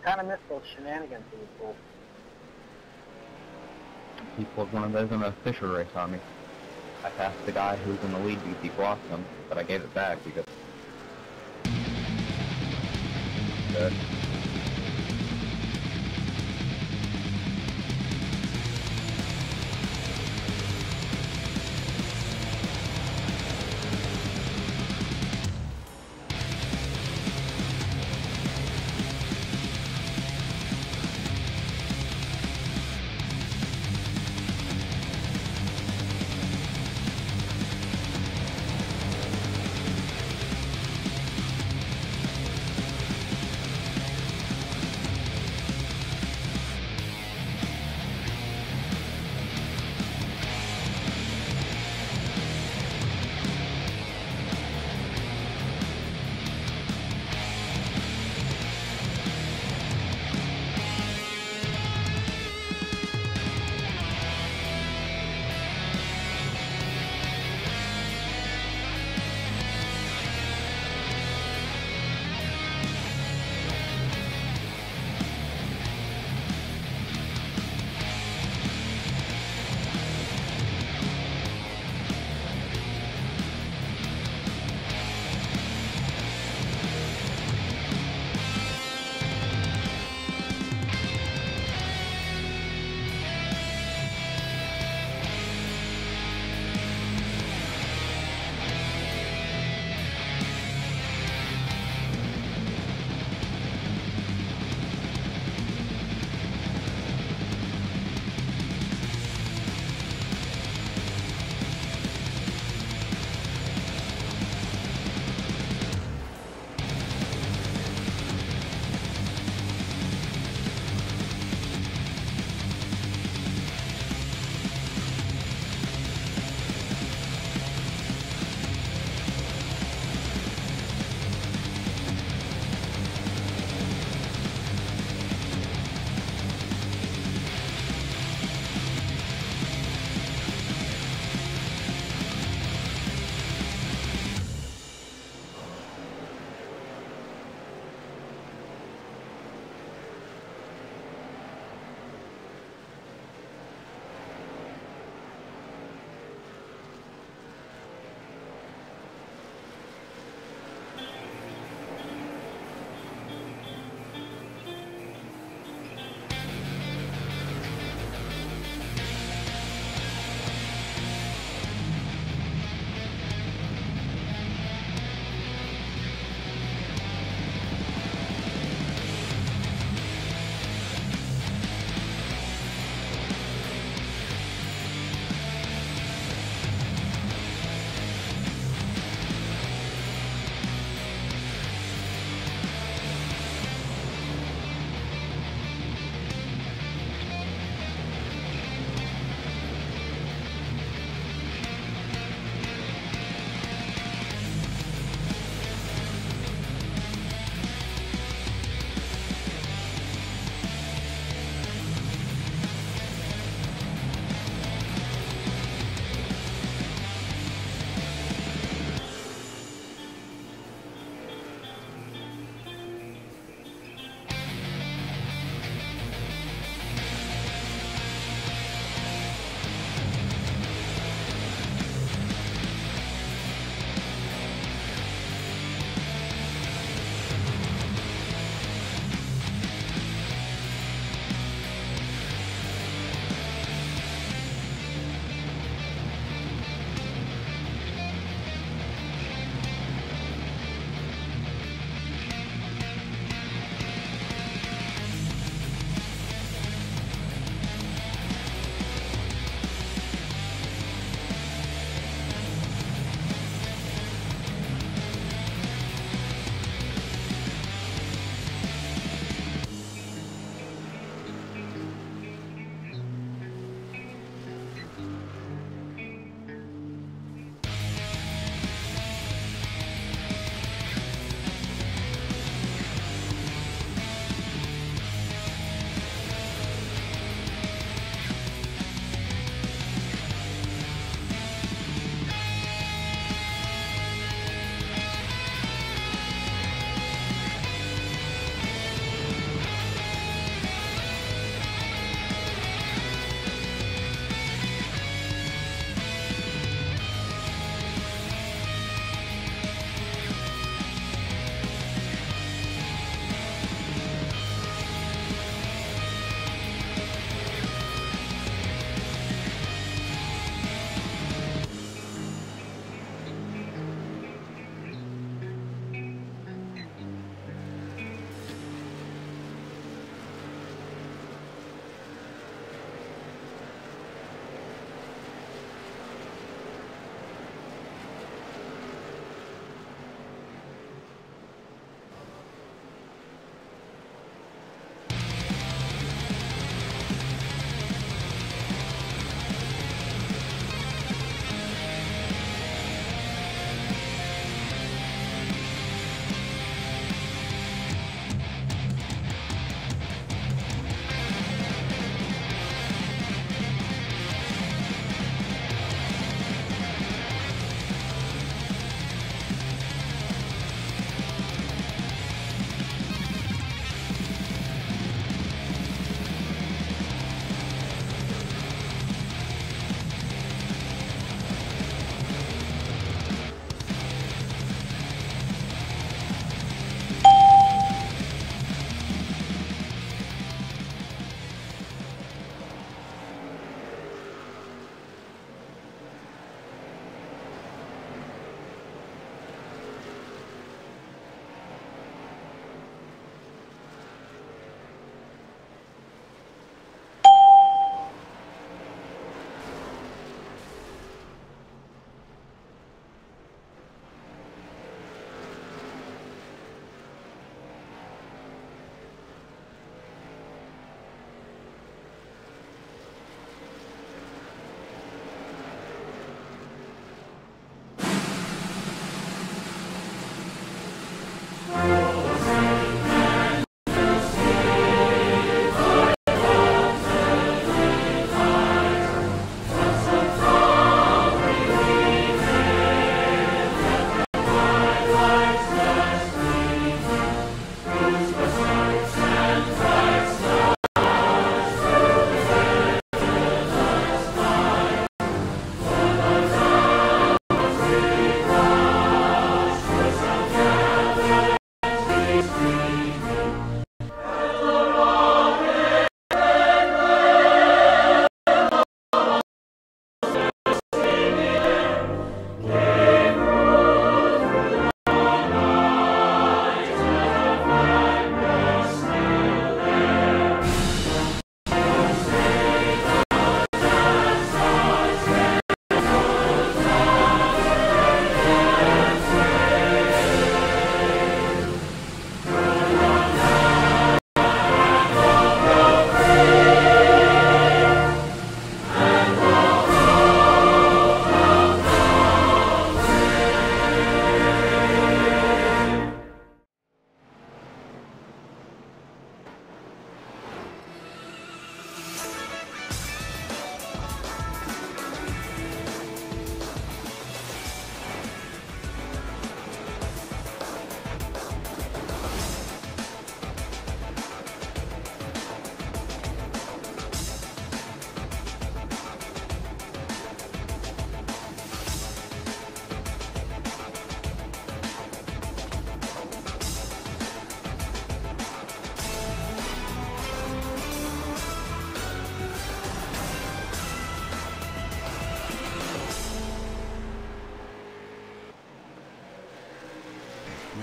kind of miss those shenanigans he would pull. He pulled one of those in a Fisher race on me. I passed the guy who was in the lead because he blocked him, but I gave it back because... Good.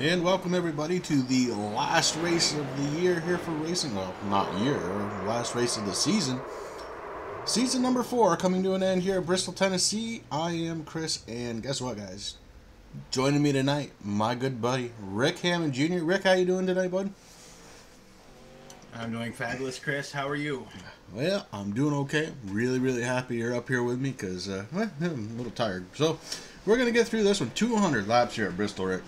And welcome everybody to the last race of the year here for racing. Well, not year, last race of the season. Season number 4 coming to an end here at Bristol, Tennessee. I am Chris, and guess what, guys? Joining me tonight, my good buddy, Rick Hammond Jr. Rick, how you doing tonight, bud? I'm doing fabulous, Chris. How are you? Well, I'm doing okay. Really happy you're up here with me because I'm a little tired. So, we're going to get through this one. 200 laps here at Bristol, Rick.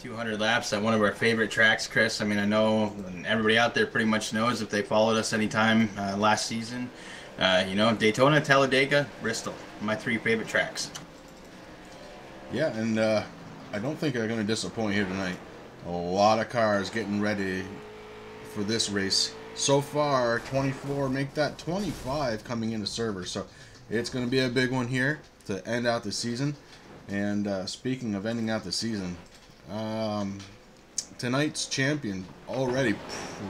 200 laps at one of our favorite tracks, Chris. I mean, I know everybody out there pretty much knows if they followed us anytime last season. You know, Daytona, Talladega, Bristol. My 3 favorite tracks. Yeah, and I don't think they're going to disappoint here tonight. A lot of cars getting ready for this race. So far, 24, make that 25 coming into server. So it's going to be a big one here to end out the season. And speaking of ending out the season, tonight's champion already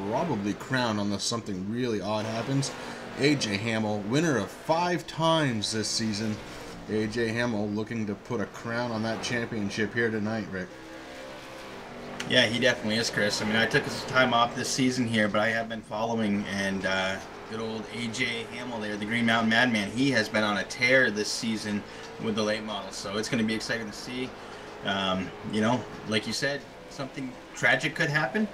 probably crowned unless something really odd happens. AJ Hamel, winner of 5 times this season. AJ Hamel looking to put a crown on that championship here tonight, Rick. Yeah, he definitely is, Chris. I mean, I took some time off this season here, but I have been following, and good old AJ Hamel there, the Green Mountain Madman, he has been on a tear this season with the late models, so it's going to be exciting to see. You know, like you said, something tragic could happen,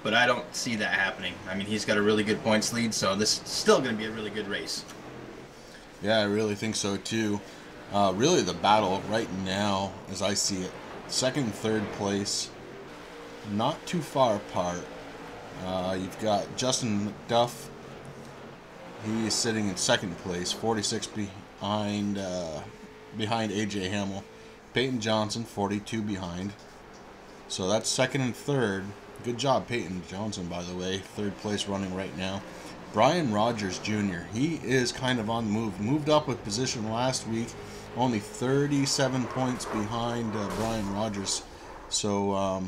but I don't see that happening. I mean, he's got a really good points lead, so this is still going to be a really good race. Yeah, I really think so too. Really the battle right now, as I see it, second and third place, not too far apart. You've got Justin McDuff. He is sitting in second place, 46 behind AJ Hamel. Peyton Johnson, 42 behind. So that's second and third. Good job, Peyton Johnson, by the way. Third place running right now. Brian Rogers Jr., he is kind of on the move. Moved up with position last week. Only 37 points behind Brian Rogers. So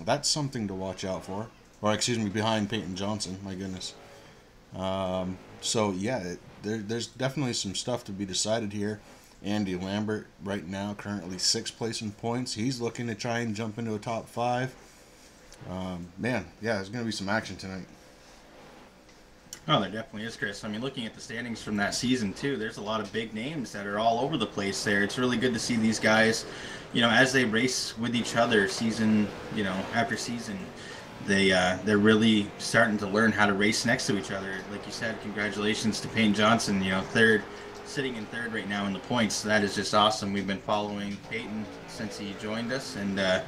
that's something to watch out for. Or, excuse me, behind Peyton Johnson. My goodness. So, yeah, there's definitely some stuff to be decided here. Andy Lambert right now currently 6th place in points. He's looking to try and jump into a top 5. Man, yeah, there's going to be some action tonight. Oh, there definitely is, Chris. I mean, looking at the standings from that season, too, there's a lot of big names that are all over the place there. It's really good to see these guys, you know, as they race with each other season, you know, after season. They're really starting to learn how to race next to each other. Like you said, congratulations to Peyton Johnson, you know, sitting in third right now in the points. That is just awesome. We've been following Peyton since he joined us, and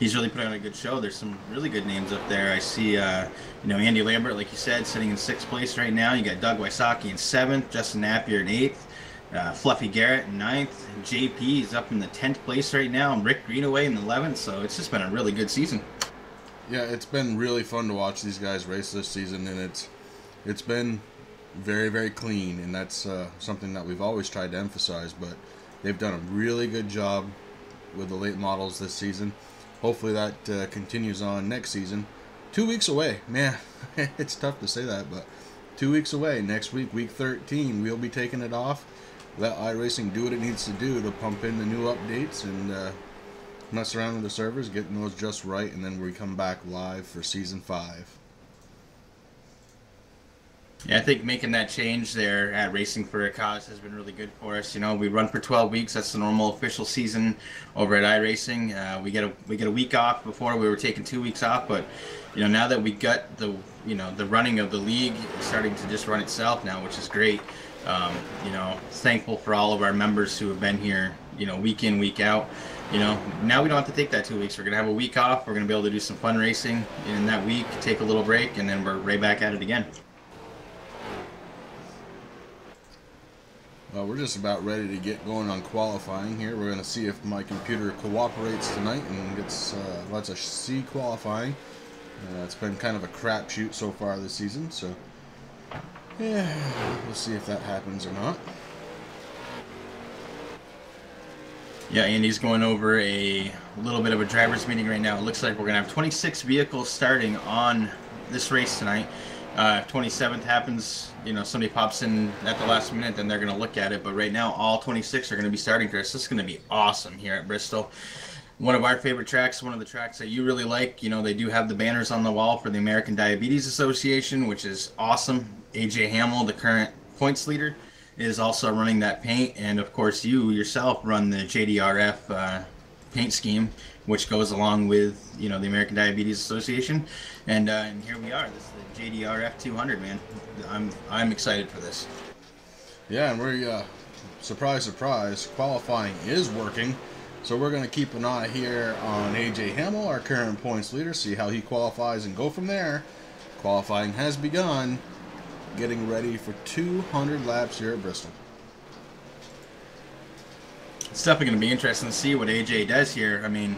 he's really put on a good show. There's some really good names up there. I see, you know, Andy Lambert, like you said, sitting in 6th place right now. You got Doug Wysocki in 7th, Justin Napier in 8th, Fluffy Garrett in 9th, JP is up in the 10th place right now, and Rick Greenaway in 11th. So it's just been a really good season. Yeah, it's been really fun to watch these guys race this season, and it's been very clean, and that's something that we've always tried to emphasize, but they've done a really good job with the late models this season. Hopefully that continues on next season. 2 weeks away, man. It's tough to say that, but 2 weeks away. Next week, week 13, we'll be taking it off. Let iRacing do what it needs to do to pump in the new updates and mess around with the servers, getting those just right, and then we come back live for season 5. Yeah, I think making that change there at Racing for a Cause has been really good for us. You know, we run for 12 weeks. That's the normal official season over at iRacing. We get a week off. Before we were taking 2 weeks off, but you know, now that we got the running of the league starting to just run itself now, which is great. You know, thankful for all of our members who have been here, you know, week in, week out. You know, now we don't have to take that 2 weeks. We're gonna have a week off. We're gonna be able to do some fun racing in that week, take a little break, and then we're right back at it again. Well, we're just about ready to get going on qualifying here. We're going to see if my computer cooperates tonight and gets lets us see qualifying. It's been kind of a crapshoot so far this season, so yeah, we'll see if that happens or not. Yeah, Andy's going over a little bit of a driver's meeting right now. It looks like we're going to have 26 vehicles starting on this race tonight. If 27th happens, you know, somebody pops in at the last minute, then they're going to look at it. But right now, all 26 are going to be starting, Chris. This is going to be awesome here at Bristol. one of our favorite tracks, one of the tracks that you really like. You know, they do have the banners on the wall for the American Diabetes Association, which is awesome. AJ Hamel, the current points leader, is also running that paint, and of course you yourself run the JDRF paint scheme, which goes along with, you know, the American Diabetes Association, and here we are. This is the JDRF 200, man. I'm excited for this. Yeah, and we're surprise, surprise, qualifying is working. So we're going to keep an eye here on AJ Hamel, our current points leader, see how he qualifies and go from there. Qualifying has begun, getting ready for 200 laps here at Bristol. It's definitely going to be interesting to see what AJ does here. I mean,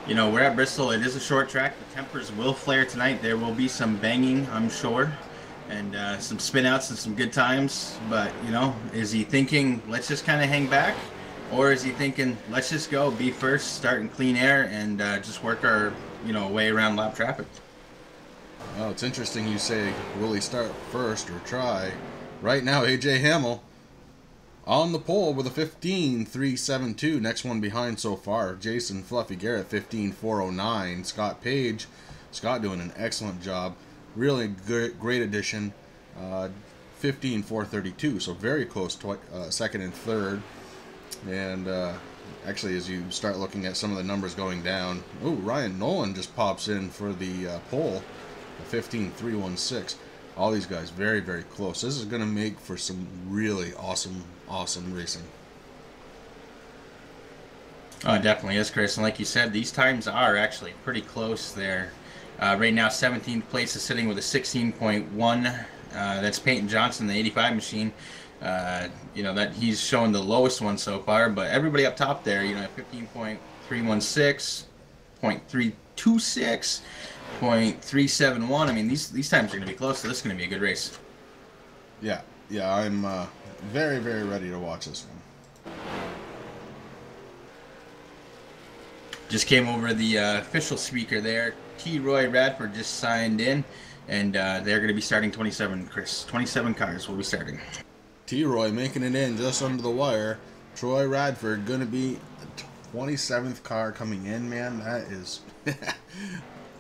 you know, we're at Bristol. It is a short track. The tempers will flare tonight. There will be some banging, I'm sure, and some spin outs and some good times. But, you know, is he thinking, let's just kind of hang back? Or is he thinking, let's just go, be first, start in clean air, and just work our, you know, way around lap traffic? Well, it's interesting you say, will he start first or try? Right now, AJ Hamel on the pole with a 15.372. Next one behind so far, Jason Fluffy Garrett, 15.409. Scott Page, Scott doing an excellent job. Really good, great addition. 15.432, so very close to second and third. And actually, as you start looking at some of the numbers going down, oh, Ryan Nolan just pops in for the pole, 15.316. All these guys very, very close. This is going to make for some really awesome racing. Oh, it definitely is, Chris. And like you said, these times are actually pretty close there. Right now, 17th place is sitting with a 16.1. That's Peyton Johnson, the 85 machine. You know, that he's showing the lowest one so far, but everybody up top there, you know, 15.316, 0.326, 0.371. I mean, these times are going to be close, so this is going to be a good race. Yeah, I'm very, very ready to watch this one. Just came over the official speaker there. T. Roy Radford just signed in, and they're going to be starting 27, Chris. 27 cars will be starting. T-Roy making it in just under the wire. Troy Radford going to be the 27th car coming in, man. That is...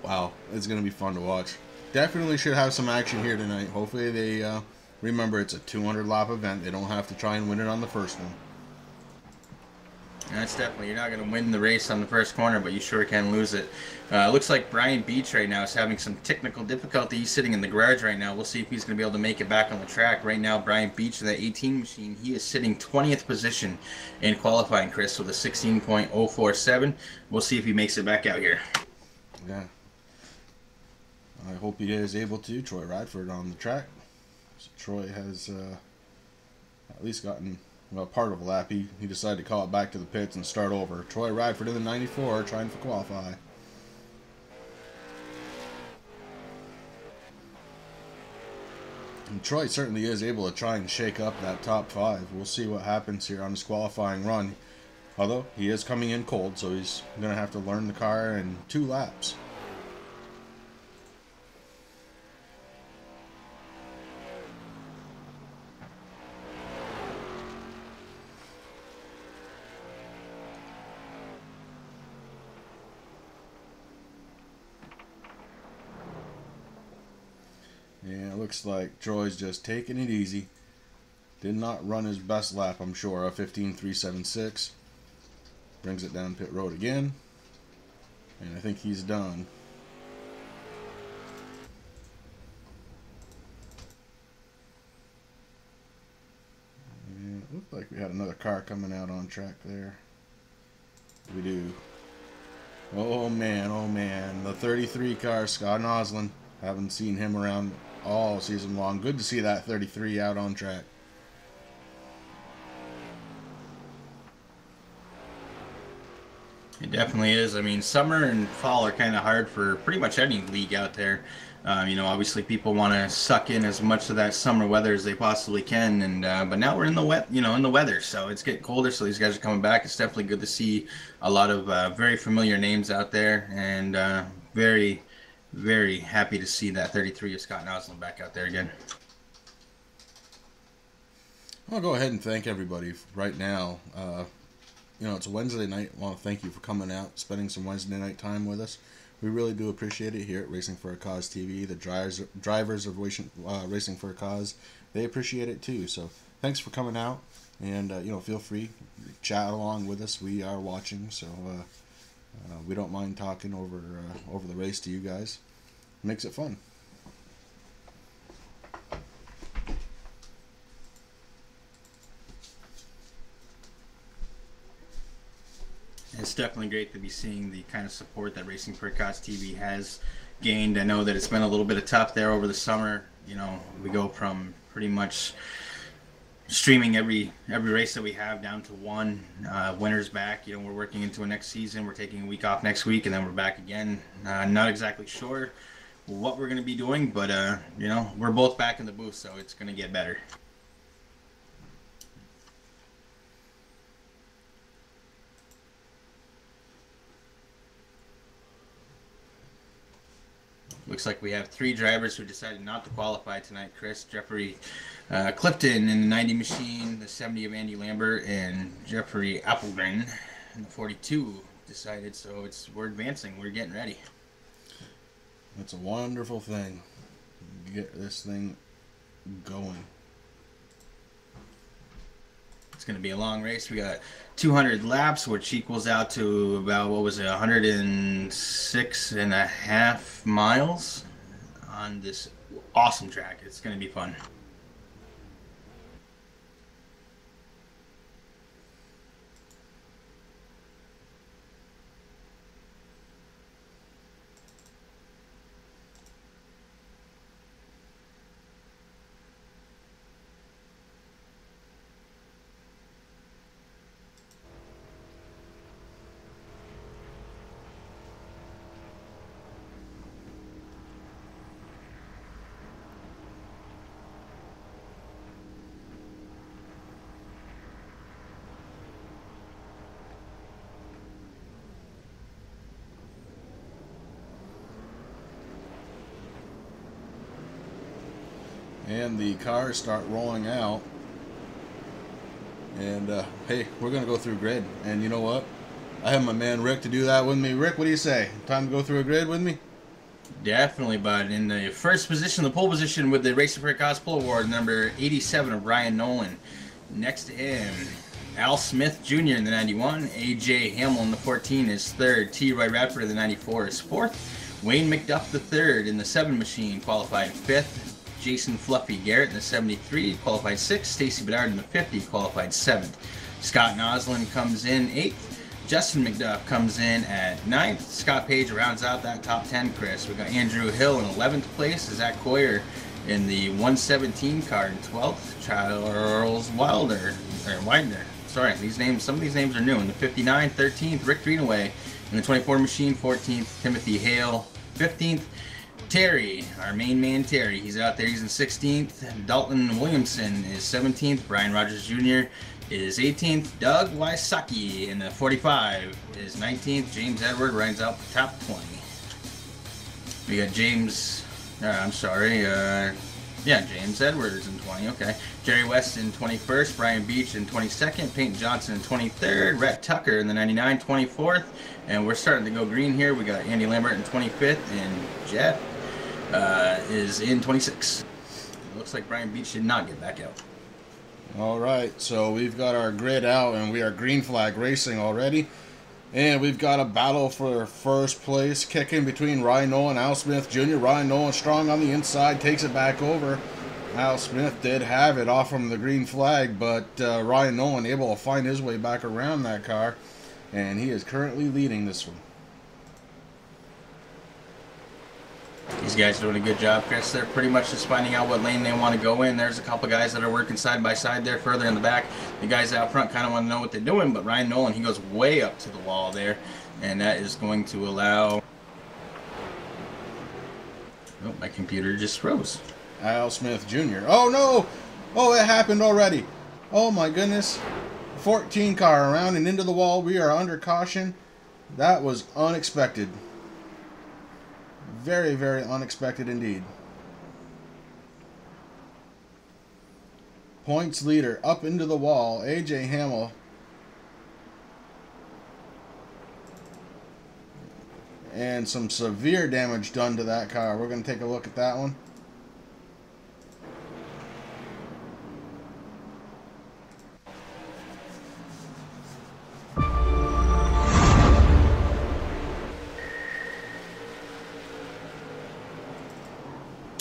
wow, it's going to be fun to watch. Definitely should have some action here tonight. Hopefully they remember it's a 200-lap event. They don't have to try and win it on the first one. That's definitely, you're not going to win the race on the first corner, but you sure can lose it. Looks like Brian Beach right now is having some technical difficulty. He's sitting in the garage right now. We'll see if he's going to be able to make it back on the track. Right now, Brian Beach, that 18 machine, he is sitting 20th position in qualifying, Chris, with a 16.047. We'll see if he makes it back out here. Yeah. I hope he is able to. Troy Radford on the track. So Troy has at least gotten... well, part of a lap. He decided to call it back to the pits and start over. Troy Radford in the 94, trying to qualify. And Troy certainly is able to try and shake up that top five. We'll see what happens here on his qualifying run. Although, he is coming in cold, so he's going to have to learn the car in 2 laps. Yeah, it looks like Troy's just taking it easy. Did not run his best lap, I'm sure. A 15.376. Brings it down pit road again. And I think he's done. And it looked like we had another car coming out on track there. We do. Oh man, the 33 car, Scott Noslin. Haven't seen him around all season long. Good to see that 33 out on track. It definitely is. I mean, summer and fall are kind of hard for pretty much any league out there. You know, obviously people want to suck in as much of that summer weather as they possibly can, and but now we're in the weather, so it's getting colder. So these guys are coming back. It's definitely good to see a lot of very familiar names out there, and very, very happy to see that 33 of Scott Noslin back out there again. I'll go ahead and thank everybody right now. you know, it's a Wednesday night. I want to thank you for coming out, spending some Wednesday night time with us. We really do appreciate it here at Racing for a Cause TV. The drivers of Racing for a Cause, they appreciate it too. So thanks for coming out, and you know, feel free to chat along with us. We are watching, so we don't mind talking over the race to you guys. It makes it fun. It's definitely great to be seeing the kind of support that Racing for a Cause TV has gained. I know that it's been a little bit of tough there over the summer. You know, we go from pretty much streaming every race that we have down to one. Winter's back. You know, we're working into a next season. We're taking a week off next week, and then we're back again. Not exactly sure what we're going to be doing, but you know, we're both back in the booth, so it's going to get better. Looks like we have 3 drivers who decided not to qualify tonight, Chris. Jeffrey Clifton in the 90 machine, the 70 of Andy Lambert, and Jeffrey Applegren in the 42 decided. So we're advancing. We're getting ready. It's a wonderful thing. Get this thing going. It's going to be a long race. We got 200 laps, which equals out to about, 106.5 miles on this awesome track. It's going to be fun. And the cars start rolling out. And hey, we're gonna go through grid. And you know what? I have my man Rick to do that with me. Rick, what do you say? Time to go through a grid with me? Definitely, bud. In the first position, the pole position with the Racing for a Cause Pole Award, number 87 of Ryan Nolan. Next to him, Al Smith Jr. in the 91. AJ Hamel in the 14 is third. T. Roy Radford in the 94 is fourth. Wayne McDuff the third in the 7 machine qualified fifth. Jason Fluffy Garrett in the 73 qualified 6th. Stacy Bedard in the 50 qualified 7th. Scott Noslin comes in 8th. Justin McDuff comes in at 9th. Scott Page rounds out that top 10, Chris. We got Andrew Hill in 11th place. Zach Coyer in the 117 car in 12th. Charles Widener. Sorry, some of these names are new. In the 59, 13th. Rick Greenaway in the 24 machine, 14th. Timothy Hale, 15th. Terry, our main man Terry, he's out there, he's in 16th. Dalton Williamson is 17th. Brian Rogers Jr. is 18th. Doug Wysocki in the 45 is 19th. James Edward rounds out the top 20. We got James Edwards in 20, okay. Jerry West in 21st, Brian Beach in 22nd, Peyton Johnson in 23rd, Rhett Tucker in the 99, 24th, and we're starting to go green here. We got Andy Lambert in 25th, and Jeff is in 26th. It looks like Brian Beach did not get back out. All right, so we've got our grid out, and we are green flag racing already. And we've got a battle for first place kicking between Ryan Nolan and Al Smith Jr. Ryan Nolan strong on the inside, takes it back over. Al Smith did have it off from the green flag, but Ryan Nolan able to find his way back around that car, and he is currently leading this one. These guys are doing a good job, Chris. They're pretty much just finding out what lane they want to go in. There's a couple guys that are working side by side there further in the back. The guys out front kind of want to know what they're doing, but Ryan Nolan, he goes way up to the wall there, and that is going to allow... Oh, my computer just froze. Al Smith Jr. Oh, no! Oh, it happened already. Oh, my goodness. 14 car around and into the wall. We are under caution. That was unexpected. Very, very unexpected indeed. Points leader up into the wall. AJ Hamel and some severe damage done to that car. We're going to take a look at that one.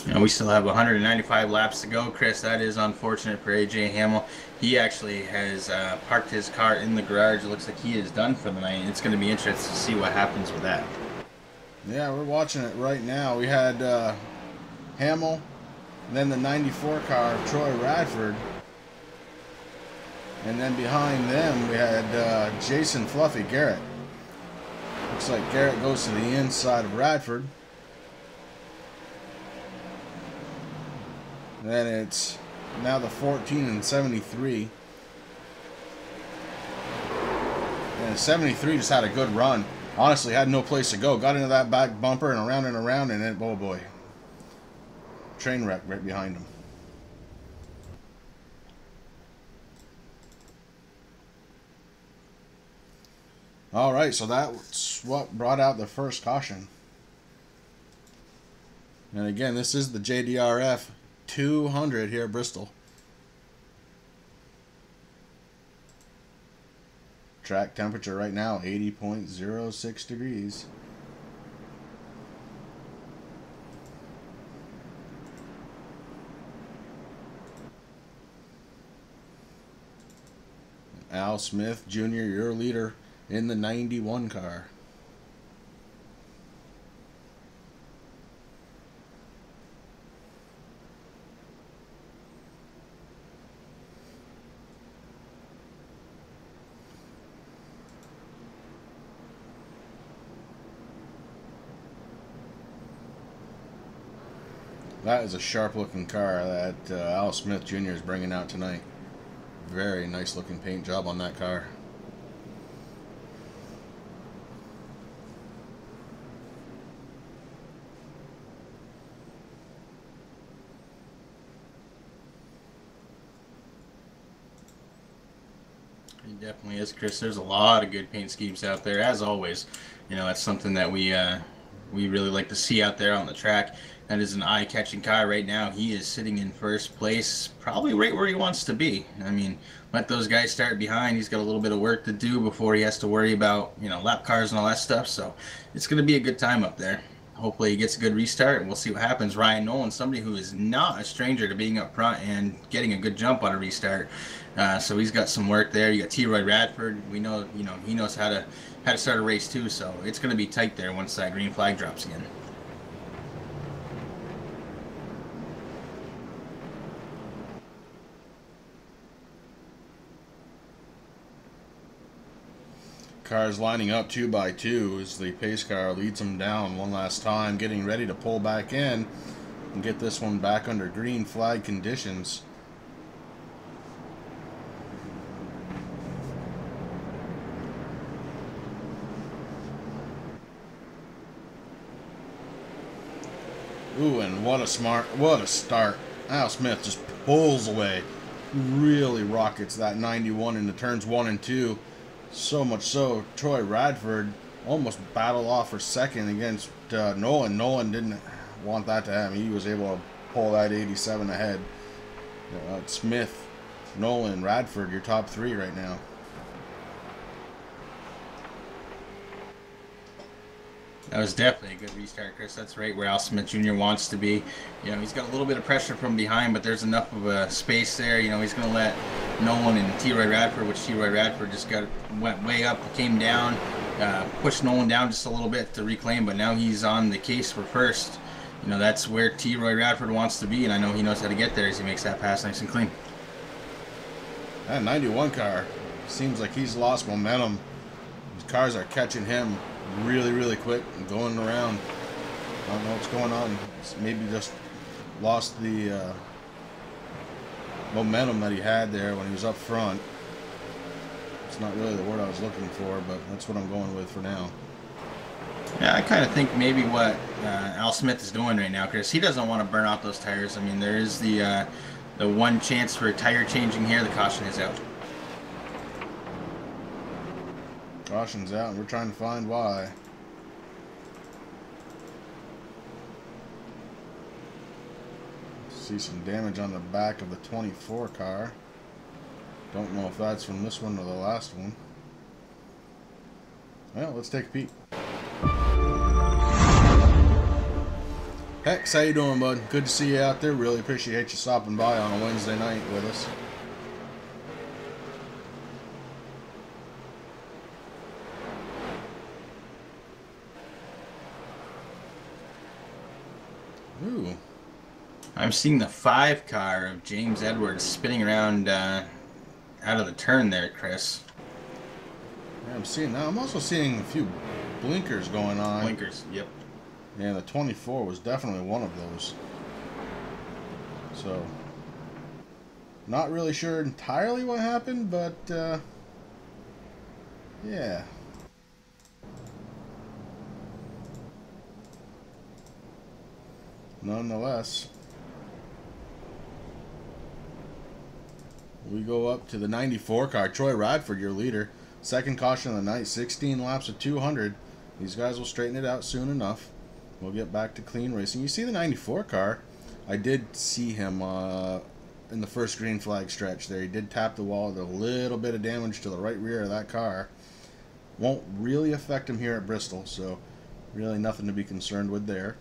And we still have 195 laps to go, Chris. That is unfortunate for AJ Hamel. He actually has parked his car in the garage. It looks like he is done for the night. It's going to be interesting to see what happens with that. Yeah, we're watching it right now. We had Hamel, and then the 94 car, Troy Radford. And then behind them, we had Jason Fluffy Garrett. Looks like Garrett goes to the inside of Radford. And then it's now the 14 and 73. And 73 just had a good run. Honestly, had no place to go. Got into that back bumper and around, and then, oh boy. Train wreck right behind him. Alright, so that's what brought out the first caution. And again, this is the JDRF 200 here at Bristol. Track temperature right now 80.06 degrees. Al Smith Jr., your leader in the 91 car. That is a sharp-looking car that Al Smith Jr. is bringing out tonight. Very nice-looking paint job on that car. He definitely is, Chris. There's a lot of good paint schemes out there, as always. You know, that's something that we really like to see out there on the track. That is an eye-catching car right now. He is sitting in first place, probably right where he wants to be. I mean, let those guys start behind. He's got a little bit of work to do before he has to worry about, you know, lap cars and all that stuff. So it's going to be a good time up there. Hopefully he gets a good restart, and we'll see what happens. Ryan Nolan, somebody who is not a stranger to being up front and getting a good jump on a restart. So he's got some work there. You got T. Roy Radford. We know, you know, he knows how to start a race too. So it's going to be tight there once that green flag drops again. Cars lining up 2 by 2 as the pace car leads them down one last time, getting ready to pull back in and get this one back under green flag conditions. Ooh, and what a start. Al Smith just pulls away, really rockets that 91 into turns 1 and 2. So much so, Troy Radford almost battled off for second against Nolan. Nolan didn't want that to happen. He was able to pull that 87 ahead. Smith, Nolan, Radford, your top 3 right now. That was definitely a good restart, Chris. That's right where Al Smith Jr. wants to be. You know, he's got a little bit of pressure from behind, but there's enough of a space there. You know, he's going to let Nolan and T. Roy Radford, which T. Roy Radford just went way up, came down, pushed Nolan down just a little bit to reclaim, but now he's on the case for first. You know, that's where T. Roy Radford wants to be, and I know he knows how to get there as he makes that pass nice and clean. That 91 car seems like he's lost momentum. These cars are catching him really quick and going around. I don't know what's going on. It's maybe just lost the momentum that he had there when he was up front. It's not really the word I was looking for, but that's what I'm going with for now. Yeah, I kind of think maybe what Al Smith is doing right now, Chris, he doesn't want to burn out those tires. I mean, there is the one chance for tire changing here. The caution is out. Caution's out, and we're trying to find why. See some damage on the back of the 24 car. Don't know if that's from this one or the last one. Well, let's take a peek. Hex, how you doing, bud? Good to see you out there. Really appreciate you stopping by on a Wednesday night with us. Ooh. I'm seeing the 5 car of James Edwards spinning around out of the turn there, Chris. Yeah, I'm seeing that. I'm also seeing a few blinkers going on. Blinkers, yep. Yeah, the 24 was definitely one of those. So, not really sure entirely what happened, but yeah. Nonetheless, we go up to the 94 car. Troy Radford, your leader. Second caution of the night, 16 laps of 200. These guys will straighten it out soon enough. We'll get back to clean racing. You see the 94 car. I did see him in the first green flag stretch there. He did tap the wall with a little bit of damage to the right rear of that car. Won't really affect him here at Bristol, so really nothing to be concerned with there.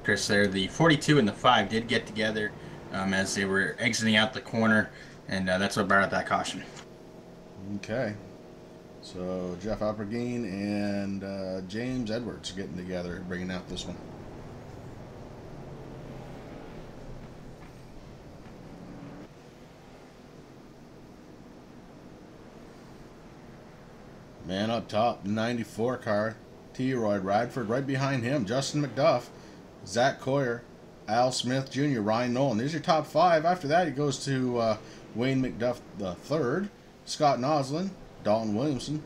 Chris, there, the 42 and the 5 did get together as they were exiting out the corner, and that's what brought out that caution. Okay. So Jeff Alpergine and James Edwards are getting together, bringing out this one. Man up top, 94 car, T-Roy Radford. Right behind him, Justin McDuff, Zach Coyer, Al Smith Jr., Ryan Nolan. There's your top 5. After that, he goes to Wayne McDuff III, Scott Noslin, Dalton Williamson,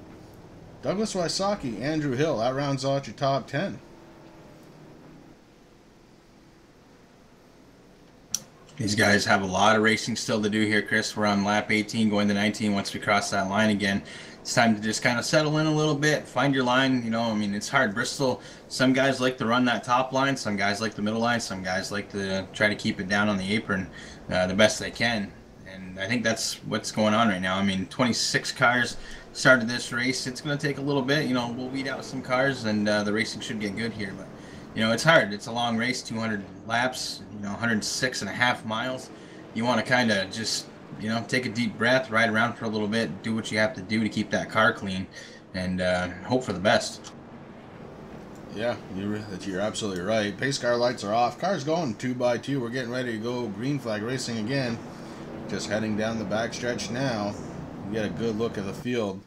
Douglas Wysocki, Andrew Hill. That rounds out your top 10. These guys have a lot of racing still to do here, Chris. We're on lap 18, going to 19 once we cross that line again. It's time to just kind of settle in a little bit, find your line. You know, I mean, it's hard. Bristol, some guys like to run that top line, some guys like the middle line, some guys like to try to keep it down on the apron the best they can. And I think that's what's going on right now. I mean, 26 cars started this race. It's going to take a little bit. You know, we'll weed out some cars, and the racing should get good here. But, you know, it's hard. It's a long race, 200 laps, you know, 106.5 miles. You want to kind of just, you know, take a deep breath, ride around for a little bit, do what you have to do to keep that car clean, and hope for the best. Yeah, you're absolutely right. Pace car lights are off. Car's going 2 by 2. We're getting ready to go green flag racing again. Just heading down the back stretch now. You get a good look at the field.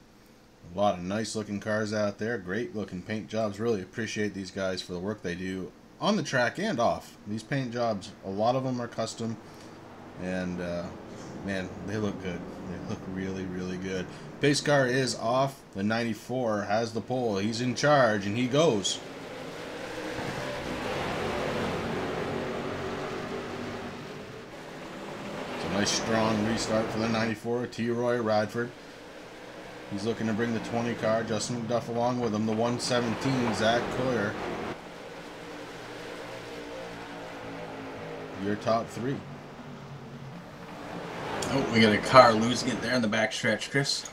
A lot of nice looking cars out there. Great looking paint jobs. Really appreciate these guys for the work they do on the track and off. These paint jobs, a lot of them are custom. And, man, they look good. They look really, really good. Pace car is off. The 94 has the pole. He's in charge, and he goes. Nice strong restart for the 94, T-Roy Radford. He's looking to bring the 20 car, Justin McDuff along with him, the 117, Zach Coyer. Your top 3. Oh, we got a car losing it there in the back stretch, Chris.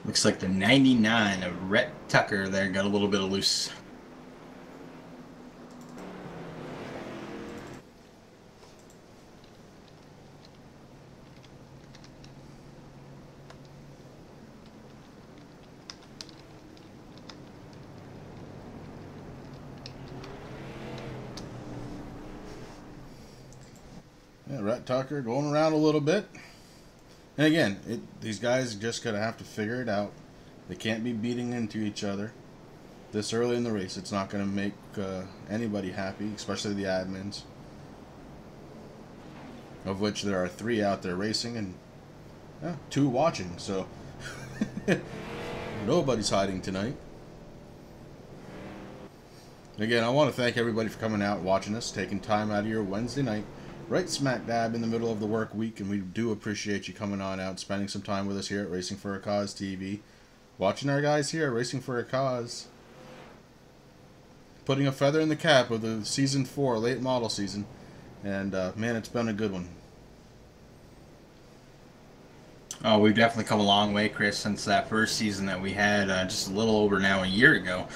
Looks like the 99 of Rhett Tucker there got a little bit of loose. Yeah, Rhett Tucker going around a little bit. And again, these guys just gotta have to figure it out. They can't be beating into each other this early in the race. It's not gonna make anybody happy, especially the admins, of which there are 3 out there racing and 2 watching. So nobody's hiding tonight. Again, I want to thank everybody for coming out, watching us, taking time out of your Wednesday night right smack dab in the middle of the work week, and we do appreciate you coming on out and spending some time with us here at Racing for a Cause TV. Watching our guys here at Racing for a Cause, putting a feather in the cap of the Season 4 late model season, and man, it's been a good one. Oh, we've definitely come a long way, Chris, since that first season that we had just a little over now a year ago.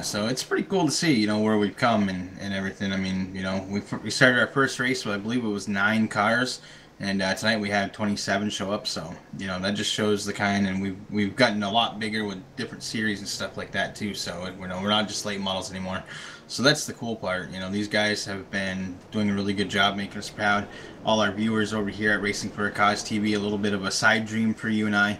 So it's pretty cool to see, you know, where we've come and everything. I mean, you know, we started our first race with, I believe it was 9 cars, and tonight we had 27 show up. So, you know, that just shows the kind, and we've gotten a lot bigger with different series and stuff like that too. So, you know, we're not just late models anymore. So that's the cool part. You know, these guys have been doing a really good job making us proud. All our viewers over here at Racing for a Cause TV, a little bit of a side dream for you and I.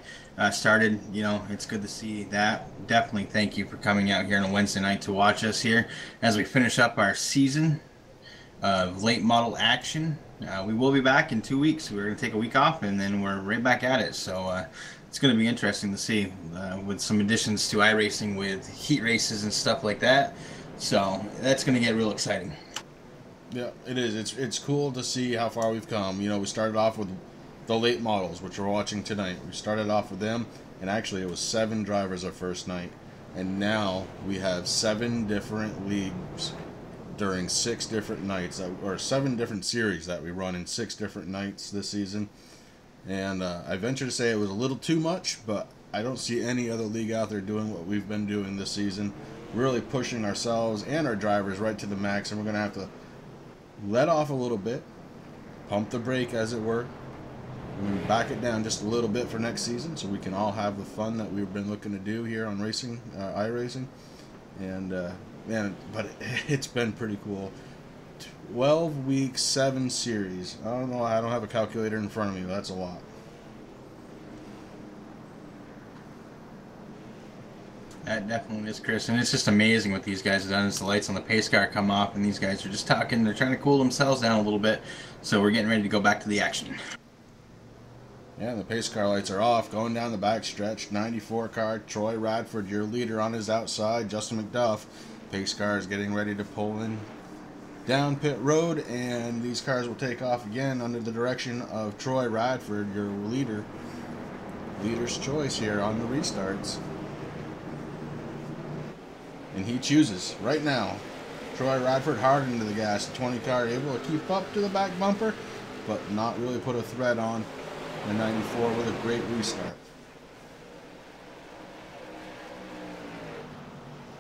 Started, you know, it's good to see that. Definitely thank you for coming out here on a Wednesday night to watch us here as we finish up our season of late model action. We will be back in 2 weeks. We're going to take a week off, and then we're right back at it. So it's going to be interesting to see with some additions to iRacing with heat races and stuff like that. So that's going to get real exciting. Yeah, it is. It's cool to see how far we've come. You know, we started off with the late models, which we're watching tonight. We started off with them, and actually it was 7 drivers our first night. And now we have 7 different leagues during 6 different nights, or 7 different series that we run in 6 different nights this season. And I venture to say it was a little too much, but I don't see any other league out there doing what we've been doing this season. Really pushing ourselves and our drivers right to the max, and we're going to have to let off a little bit, pump the brake as it were, and back it down just a little bit for next season so we can all have the fun that we've been looking to do here on racing, iRacing. And man, but it's been pretty cool. 12 weeks, 7 series. I don't know, I don't have a calculator in front of me, but that's a lot. That definitely is, Chris, and it's just amazing what these guys have done as the lights on the pace car come off, and these guys are just talking. They're trying to cool themselves down a little bit, so we're getting ready to go back to the action. Yeah, the pace car lights are off, going down the back stretch. 94 car, Troy Radford, your leader on his outside. Justin McDuff, pace car is getting ready to pull in down pit road, and these cars will take off again under the direction of Troy Radford, your leader. Leader's choice here on the restarts. And he chooses right now. Troy Radford hard into the gas. The 20 car able to keep up to the back bumper, but not really put a threat on. The 94 with a great restart.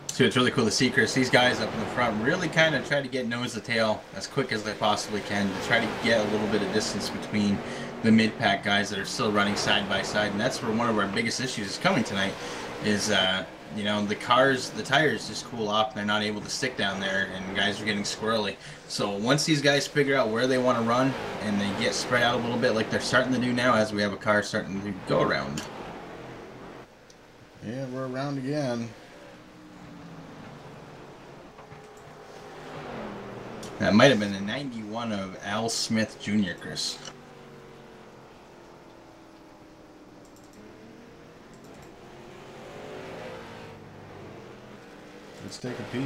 So it's really cool to see, Chris. These guys up in the front really kind of try to get nose to tail as quick as they possibly can to try to get a little bit of distance between the mid-pack guys that are still running side by side. And that's where one of our biggest issues is coming tonight is you know, the tires just cool off. They're not able to stick down there, and guys are getting squirrely. So once these guys figure out where they want to run and they get spread out a little bit like they're starting to do now as we have a car starting to go around. Yeah, we're around again. That might have been the 91 of Al Smith Jr., Chris. Let's take a peek.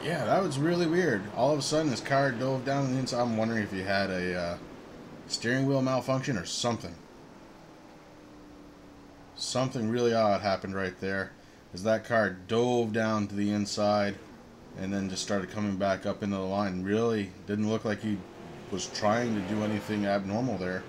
Yeah, that was really weird. All of a sudden, this car dove down the inside. I'm wondering if he had a steering wheel malfunction or something. Something really odd happened right there. As that car dove down to the inside and then just started coming back up into the line. Really didn't look like he was trying to do anything abnormal there.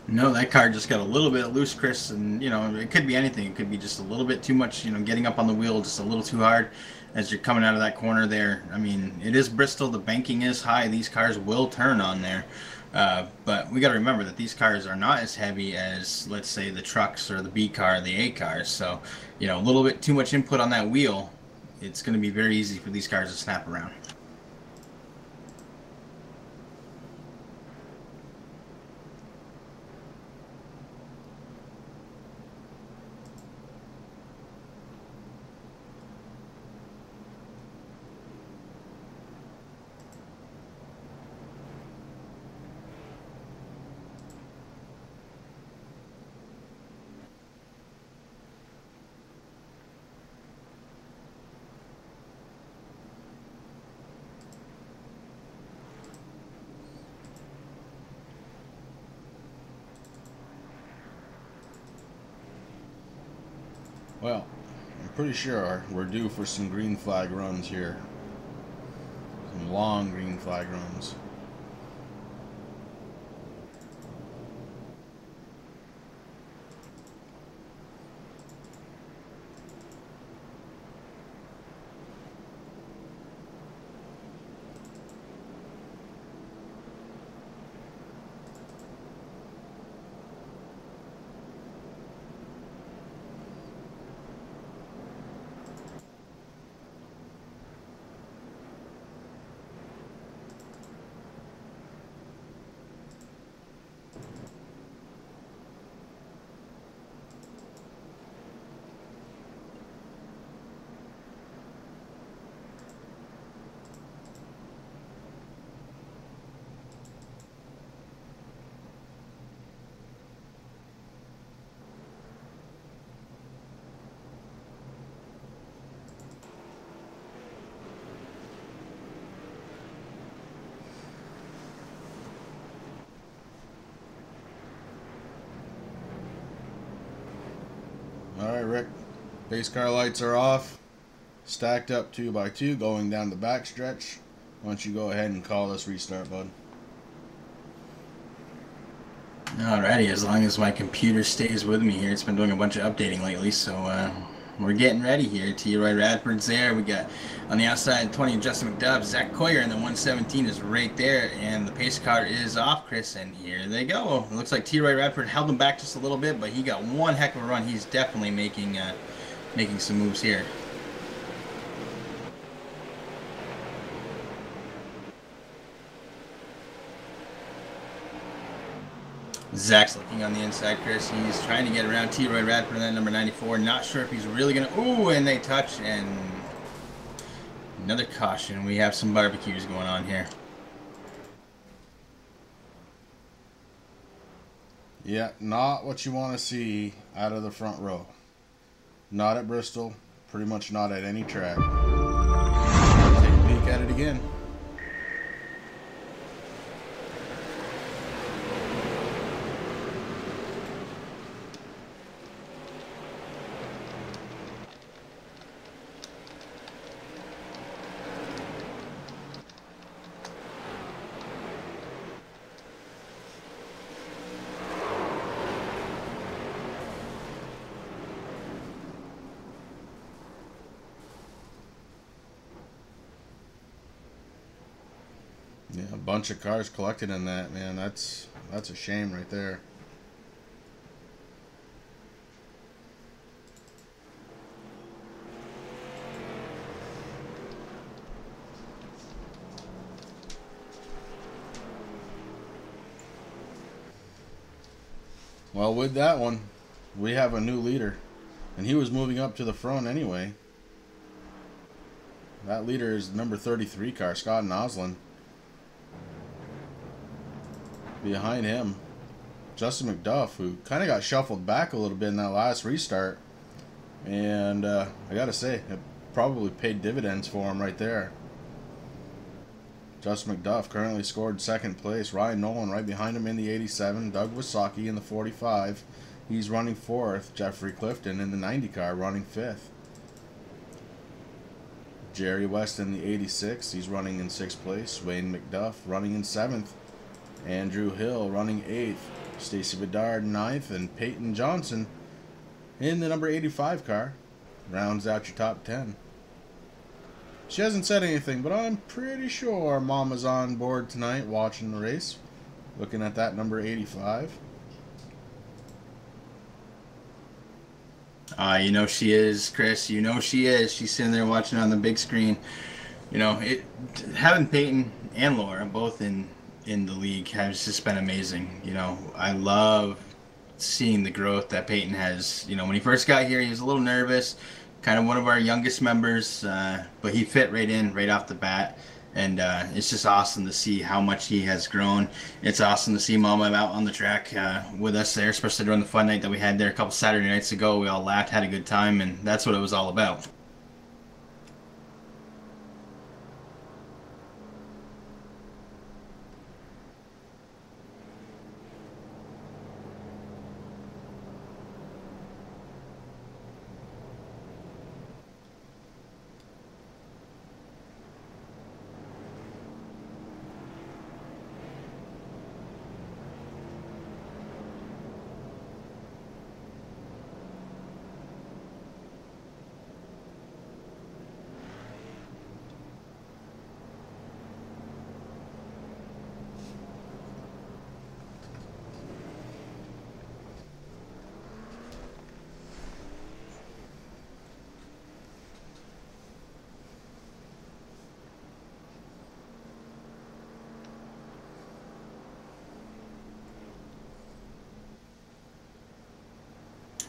No, that car just got a little bit loose, Chris, and, you know, it could be anything. It could be just a little bit too much, you know, getting up on the wheel just a little too hard as you're coming out of that corner there. I mean, it is Bristol. The banking is high. These cars will turn on there. But we got to remember that these cars are not as heavy as, let's say, the trucks or the B car or the A cars. So, you know, a little bit too much input on that wheel, it's going to be very easy for these cars to snap around. Well, I'm pretty sure we're due for some green flag runs here. Some long green flag runs. Alright, Rick. Base car lights are off. Stacked up 2 by 2 going down the back stretch. Why don't you go ahead and call this restart, bud? Alrighty, as long as my computer stays with me here. It's been doing a bunch of updating lately, so we're getting ready here. T-Roy Radford's there. We got on the outside 20 Justin McDuff, Zach Coyer, and the 117 is right there, and the pace car is off, Chris, and here they go. It looks like T-Roy Radford held him back just a little bit, but he got one heck of a run. He's definitely making some moves here. Zach's looking on the inside, Chris. He's trying to get around T-Roy Radford and that number 94. Not sure if he's really going to... Ooh, and they touch, and another caution. We have some barbecues going on here. Yeah, not what you want to see out of the front row. Not at Bristol. Pretty much not at any track. Take a peek at it again. Yeah, a bunch of cars collected in that, man. That's a shame right there. Well, with that one, we have a new leader. And he was moving up to the front anyway. That leader is number 33 car, Scott Noslin. Behind him, Justin McDuff, who kind of got shuffled back a little bit in that last restart. And I gotta say, it probably paid dividends for him right there. Justin McDuff currently scored 2nd place. Ryan Nolan right behind him in the 87. Doug Wasaki in the 45. He's running 4th. Jeffrey Clifton in the 90 car running 5th. Jerry West in the 86. He's running in 6th place. Wayne McDuff running in 7th. Andrew Hill running 8th. Stacy Bedard 9th. And Peyton Johnson in the number 85 car rounds out your top 10. She hasn't said anything, but I'm pretty sure Mama's on board tonight watching the race, looking at that number 85. You know she is, Chris. You know she is. She's sitting there watching on the big screen. You know, having Peyton and Laura both in the league has just been amazing. You know, I love seeing the growth that Peyton has. You know, when he first got here, he was a little nervous, kind of one of our youngest members, but he fit right in right off the bat. And it's just awesome to see how much he has grown. It's awesome to see Mama out on the track with us there, especially during the fun night that we had there a couple Saturday nights ago. We all laughed, had a good time, and that's what it was all about.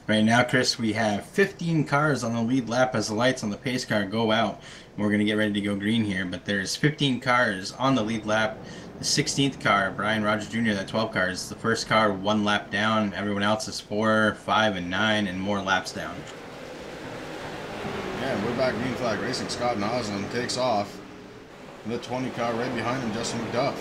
Right now, Chris, we have 15 cars on the lead lap as the lights on the pace car go out. We're going to get ready to go green here, but there's 15 cars on the lead lap. The 16th car, Brian Rogers Jr., that 12 car, is the first car 1 lap down. Everyone else is 4, 5, and 9, and more laps down. Yeah, we're back green flag racing. Scott Noslin takes off. The 20 car right behind him, Justin McDuff.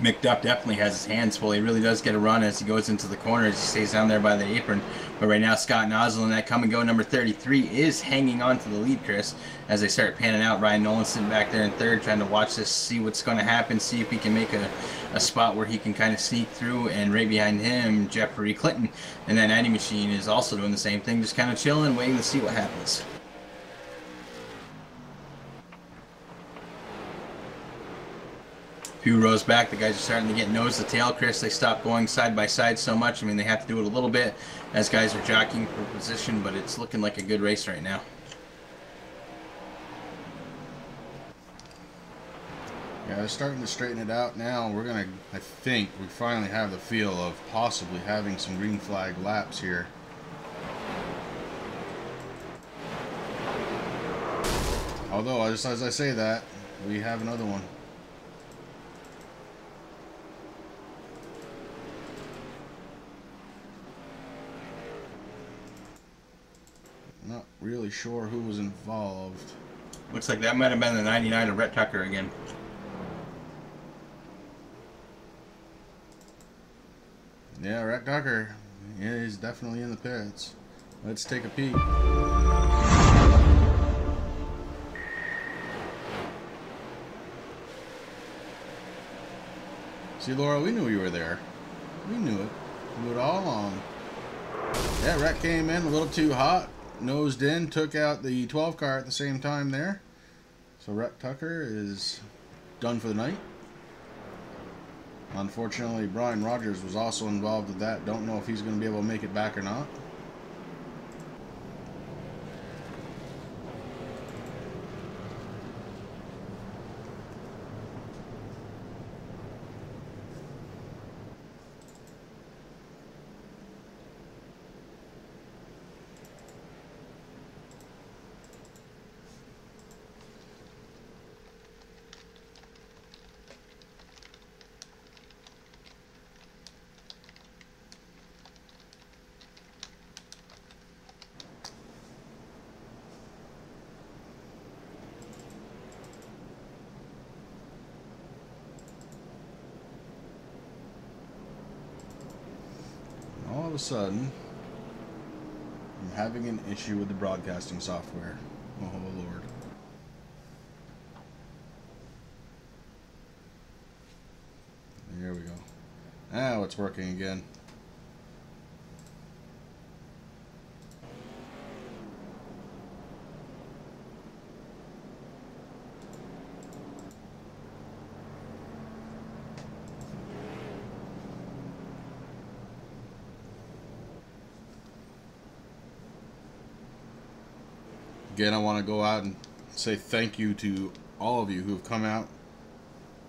McDuff definitely has his hands full. He really does get a run as he goes into the corners. He stays down there by the apron. But right now, Scott Noslin, that come and go number 33, is hanging on to the lead, Chris, as they start panning out. Ryan Nolan sitting back there in third, trying to watch this, see what's going to happen, see if he can make a spot where he can kind of sneak through. And right behind him, Jeffrey Clinton. And that 90 machine is also doing the same thing, just kind of chilling, waiting to see what happens. Few rows back, the guys are starting to get nose to tail, Chris. They stop going side by side so much. I mean, they have to do it a little bit as guys are jockeying for position, but it's looking like a good race right now. Yeah, they're starting to straighten it out now. We're going to, I think, we finally have the feel of possibly having some green flag laps here. Although, just as I say that, we have another one. Not really sure who was involved. Looks like that might have been the 99 of Rhett Tucker again. Yeah, Rhett Tucker. Yeah, he's definitely in the pits. Let's take a peek. See, Laura, we knew you were there. We knew it. We knew it all along. Yeah, Rhett came in a little too hot. Nosed in, took out the 12 car at the same time there. So Rhett Tucker is done for the night. Unfortunately, Brian Rogers was also involved with that. Don't know if he's going to be able to make it back or not. All of a sudden, I'm having an issue with the broadcasting software. Oh, Lord. There we go. Now it's working again. Again, I want to go out and say thank you to all of you who have come out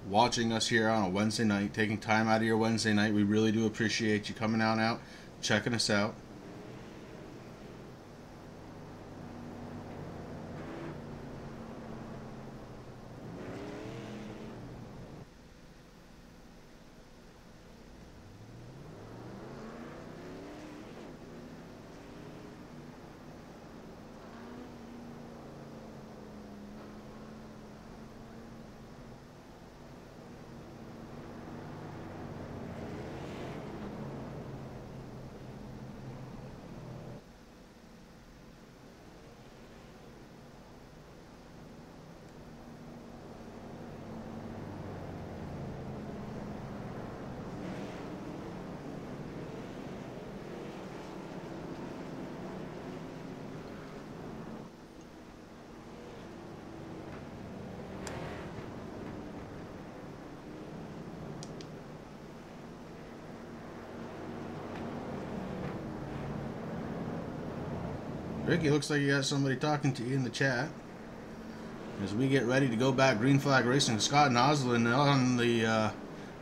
watching us here on a Wednesday night, taking time out of your Wednesday night. We really do appreciate you coming out, checking us out. Ricky, looks like you got somebody talking to you in the chat. as we get ready to go back green flag racing. Scott Noslin on the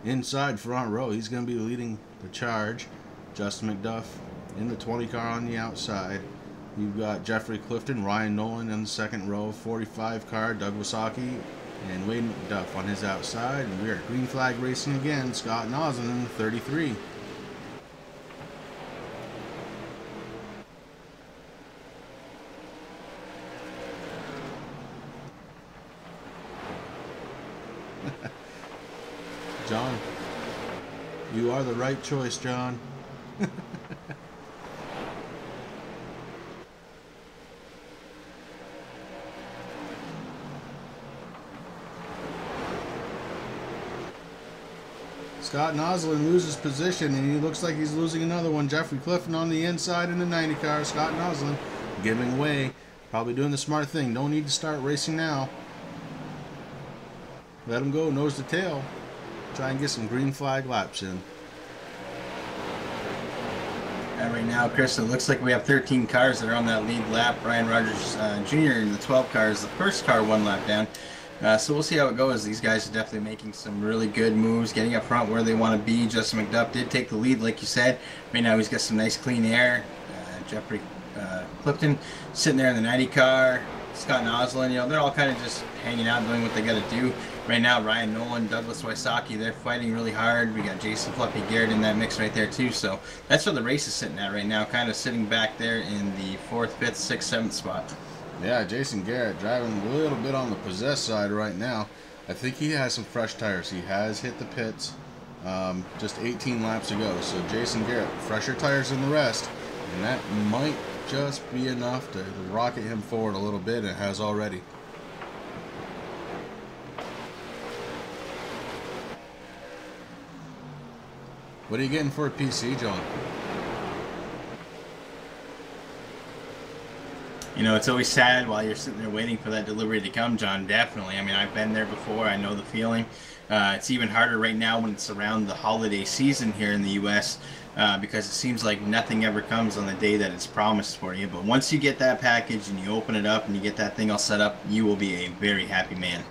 inside front row. He's going to be leading the charge. Justin McDuff in the 20 car on the outside. You've got Jeffrey Clifton, Ryan Nolan in the second row, 45 car, Doug Wasaki, and Wade McDuff on his outside. And we are green flag racing again. Scott Noslin in the 33. John, you are the right choice, John. Scott Noslin loses position, and he looks like he's losing another one. Jeffrey Clifton on the inside in the 90 car. Scott Noslin giving way. Probably doing the smart thing. Don't need to start racing now. Let him go nose to tail. Try and get some green flag laps in. And right now, Chris, it looks like we have 13 cars that are on that lead lap. Ryan Rogers Jr. in the 12 car is the first car one lap down. So we'll see how it goes. These guys are definitely making some really good moves, getting up front where they want to be. Justin McDuff did take the lead, like you said. Right now he's got some nice clean air. Jeffrey Clifton sitting there in the 90 car. Scott Noslin, you know, they're all kind of just hanging out, doing what they got to do. Right now, Ryan Nolan, Douglas Wysocki, they're fighting really hard. We got Jason Fluffy Garrett in that mix right there too. So that's where the race is sitting at right now, kind of sitting back there in the 4th, 5th, 6th, 7th spot. Yeah, Jason Garrett driving a little bit on the possessed side right now. I think he has some fresh tires. He has hit the pits just 18 laps ago. So Jason Garrett, fresher tires than the rest, and that might just be enough to rocket him forward a little bit, and it has already. What are you getting for a PC, John? You know, it's always sad while you're sitting there waiting for that delivery to come, John, definitely. I mean, I've been there before. I know the feeling. It's even harder right now when it's around the holiday season here in the U.S. Because it seems like nothing ever comes on the day that it's promised for you. But once you get that package and you open it up and you get that thing all set up, you will be a very happy man.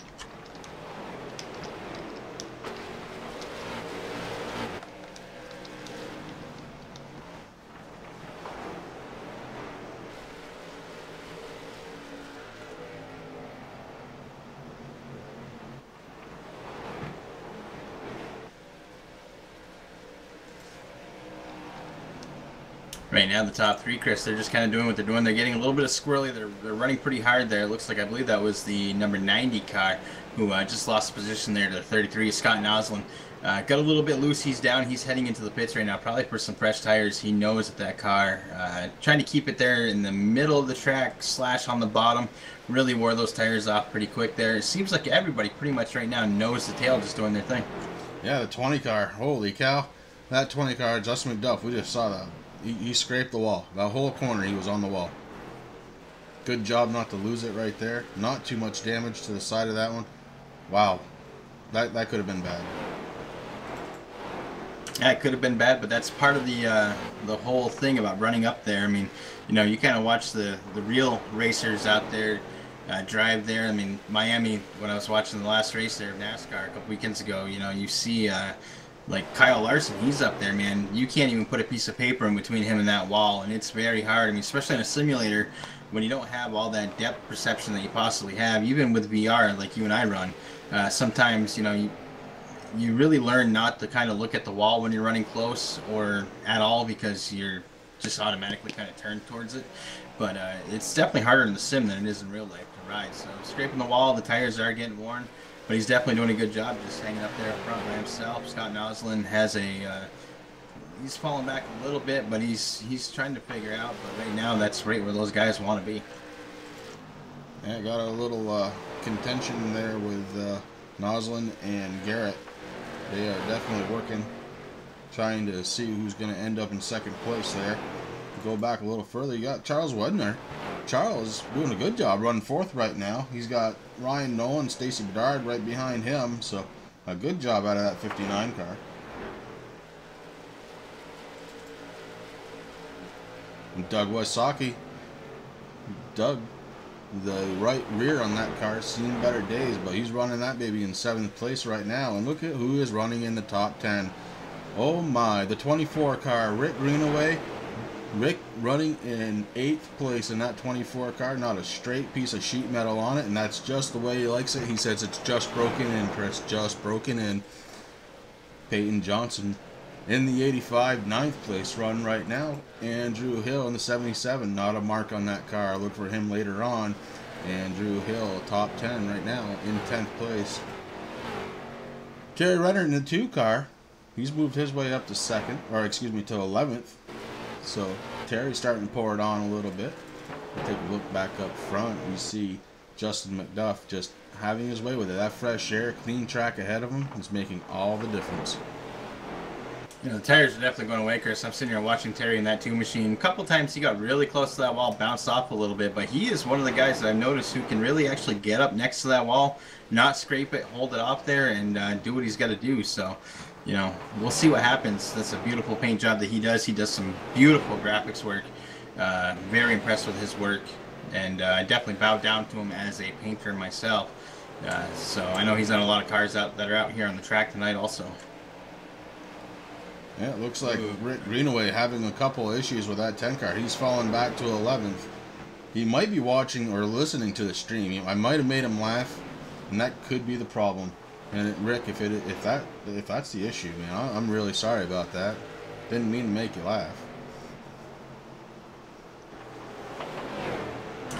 Right now, the top three, Chris, they're just kind of doing what they're doing. They're getting a little bit of squirrely. They're running pretty hard there. It looks like, I believe that was the number 90 car who just lost position there to 33, Scott Noslin. Got a little bit loose. He's down. He's heading into the pits right now, probably for some fresh tires. He knows that car, trying to keep it there in the middle of the track / on the bottom, really wore those tires off pretty quick there. It seems like everybody pretty much right now knows the tail, just doing their thing. Yeah, the 20 car. Holy cow. That 20 car, Justin McDuff, we just saw that. He scraped the wall. That whole corner, he was on the wall. Good job not to lose it right there. Not too much damage to the side of that one. Wow. That could have been bad. Yeah, it could have been bad, but that's part of the whole thing about running up there. I mean, you know, you kind of watch the real racers out there drive there. I mean, Miami, when I was watching the last race there of NASCAR a couple weekends ago, you know, you see like Kyle Larson, he's up there, man. You can't even put a piece of paper in between him and that wall, and it's very hard. I mean, especially in a simulator, when you don't have all that depth perception that you possibly have, even with VR like you and I run, sometimes, you know, you really learn not to kind of look at the wall when you're running close or at all, because you're just automatically kind of turned towards it. But it's definitely harder in the sim than it is in real life to ride. So scraping the wall, the tires are getting worn. But he's definitely doing a good job just hanging up there up front by himself. Scott Noslin has he's falling back a little bit, but he's trying to figure out. But right now, that's right where those guys want to be. Yeah, got a little contention there with Noslin and Garrett. They are definitely working, trying to see who's going to end up in second place there. Go back a little further, you got Charles Wedner. Charles doing a good job running fourth right now. He's got Ryan Nolan, Stacy Bedard right behind him, so a good job out of that 59 car. And Doug Wysocki. Doug The right rear on that car's seen better days, but he's running that baby in 7th place right now. And look at who is running in the top 10. Oh my, the 24 car, Rick Greenaway. Rick running in 8th place in that 24 car. Not a straight piece of sheet metal on it, and that's just the way he likes it. He says it's just broken in, Chris, just broken in. Peyton Johnson in the 85, 9th place run right now. Andrew Hill in the 77, not a mark on that car. I'll look for him later on. Andrew Hill, top 10 right now in 10th place. Terry Renner in the 2 car. He's moved his way up to 2nd, or excuse me, to 11th. So Terry's starting to pour it on a little bit. Take a look back up front. You see Justin McDuff just having his way with it. That fresh air, clean track ahead of him is making all the difference. You know, the tires are definitely going away, Chris. I'm sitting here watching Terry in that 2 machine. A couple times he got really close to that wall, bounced off a little bit, but he is one of the guys that I've noticed who can really actually get up next to that wall, not scrape it, hold it off there, and do what he's got to do. So, you know, we'll see what happens. That's a beautiful paint job that he does. He does some beautiful graphics work. Very impressed with his work, and I definitely bow down to him as a painter myself. So I know he's done a lot of cars that are out here on the track tonight also. Yeah, it looks like Rick Greenaway having a couple of issues with that 10 car. He's fallen back to 11th. He might be watching or listening to the stream. I might have made him laugh, and that could be the problem. And Rick, if that's the issue, you know, I'm really sorry about that. Didn't mean to make you laugh.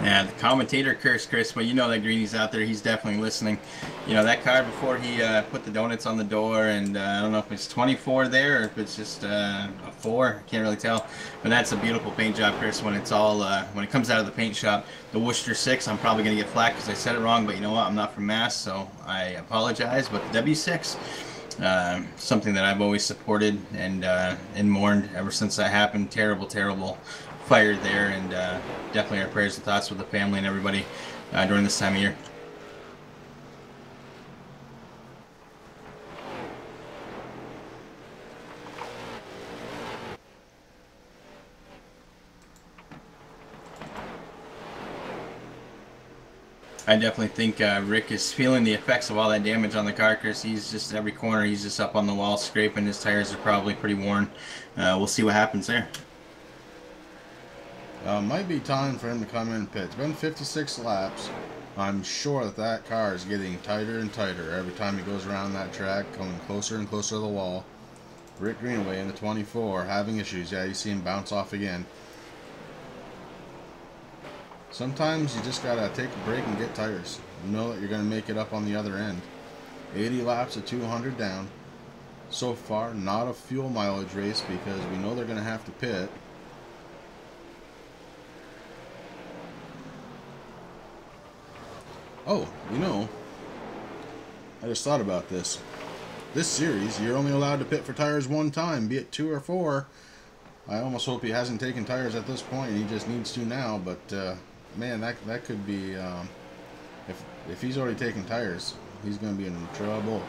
Yeah, the commentator curse, Chris, but you know that Greeny's out there. He's definitely listening. You know, that car before he put the donuts on the door, and I don't know if it's 24 there or if it's just a 4. I can't really tell. But that's a beautiful paint job, Chris, when it's all, when it comes out of the paint shop. The Worcester 6, I'm probably going to get flack because I said it wrong, but you know what? I'm not from Mass, so I apologize. But the W6, something that I've always supported and mourned ever since that happened. Terrible, terrible fire there, and definitely our prayers and thoughts with the family and everybody during this time of year. I definitely think Rick is feeling the effects of all that damage on the car, Chris. He's just every corner, he's just up on the wall scraping. His tires are probably pretty worn. We'll see what happens there. Might be time for him to come in pit. It's been 56 laps. I'm sure that car is getting tighter and tighter every time he goes around that track, coming closer and closer to the wall. Rick Greenaway in the 24 having issues. Yeah, you see him bounce off again. Sometimes you just gotta take a break and get tires. You know that you're gonna make it up on the other end. 80 laps at 200 down. So far, not a fuel mileage race because we know they're gonna have to pit. Oh, you know, I just thought about this. This series, you're only allowed to pit for tires 1 time, be it 2 or 4. I almost hope he hasn't taken tires at this point, and he just needs to now. But man, that could be if he's already taken tires, he's going to be in trouble.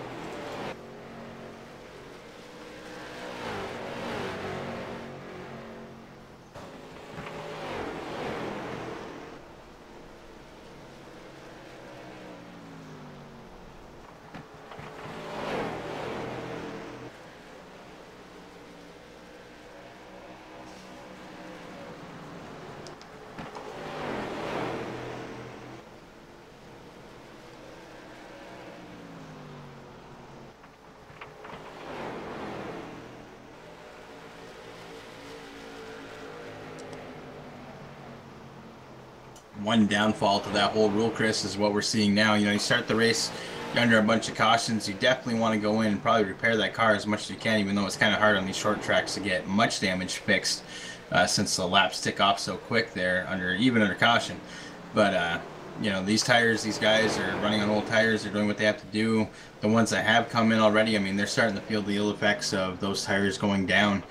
One downfall to that whole rule, Chris, is what we're seeing now. You know, you start the race, you're under a bunch of cautions. You definitely want to go in and probably repair that car as much as you can, even though it's kind of hard on these short tracks to get much damage fixed since the laps tick off so quick there, even under caution. But you know, these tires, these guys are running on old tires. They're doing what they have to do. The ones that have come in already, I mean, they're starting to feel the ill effects of those tires going down.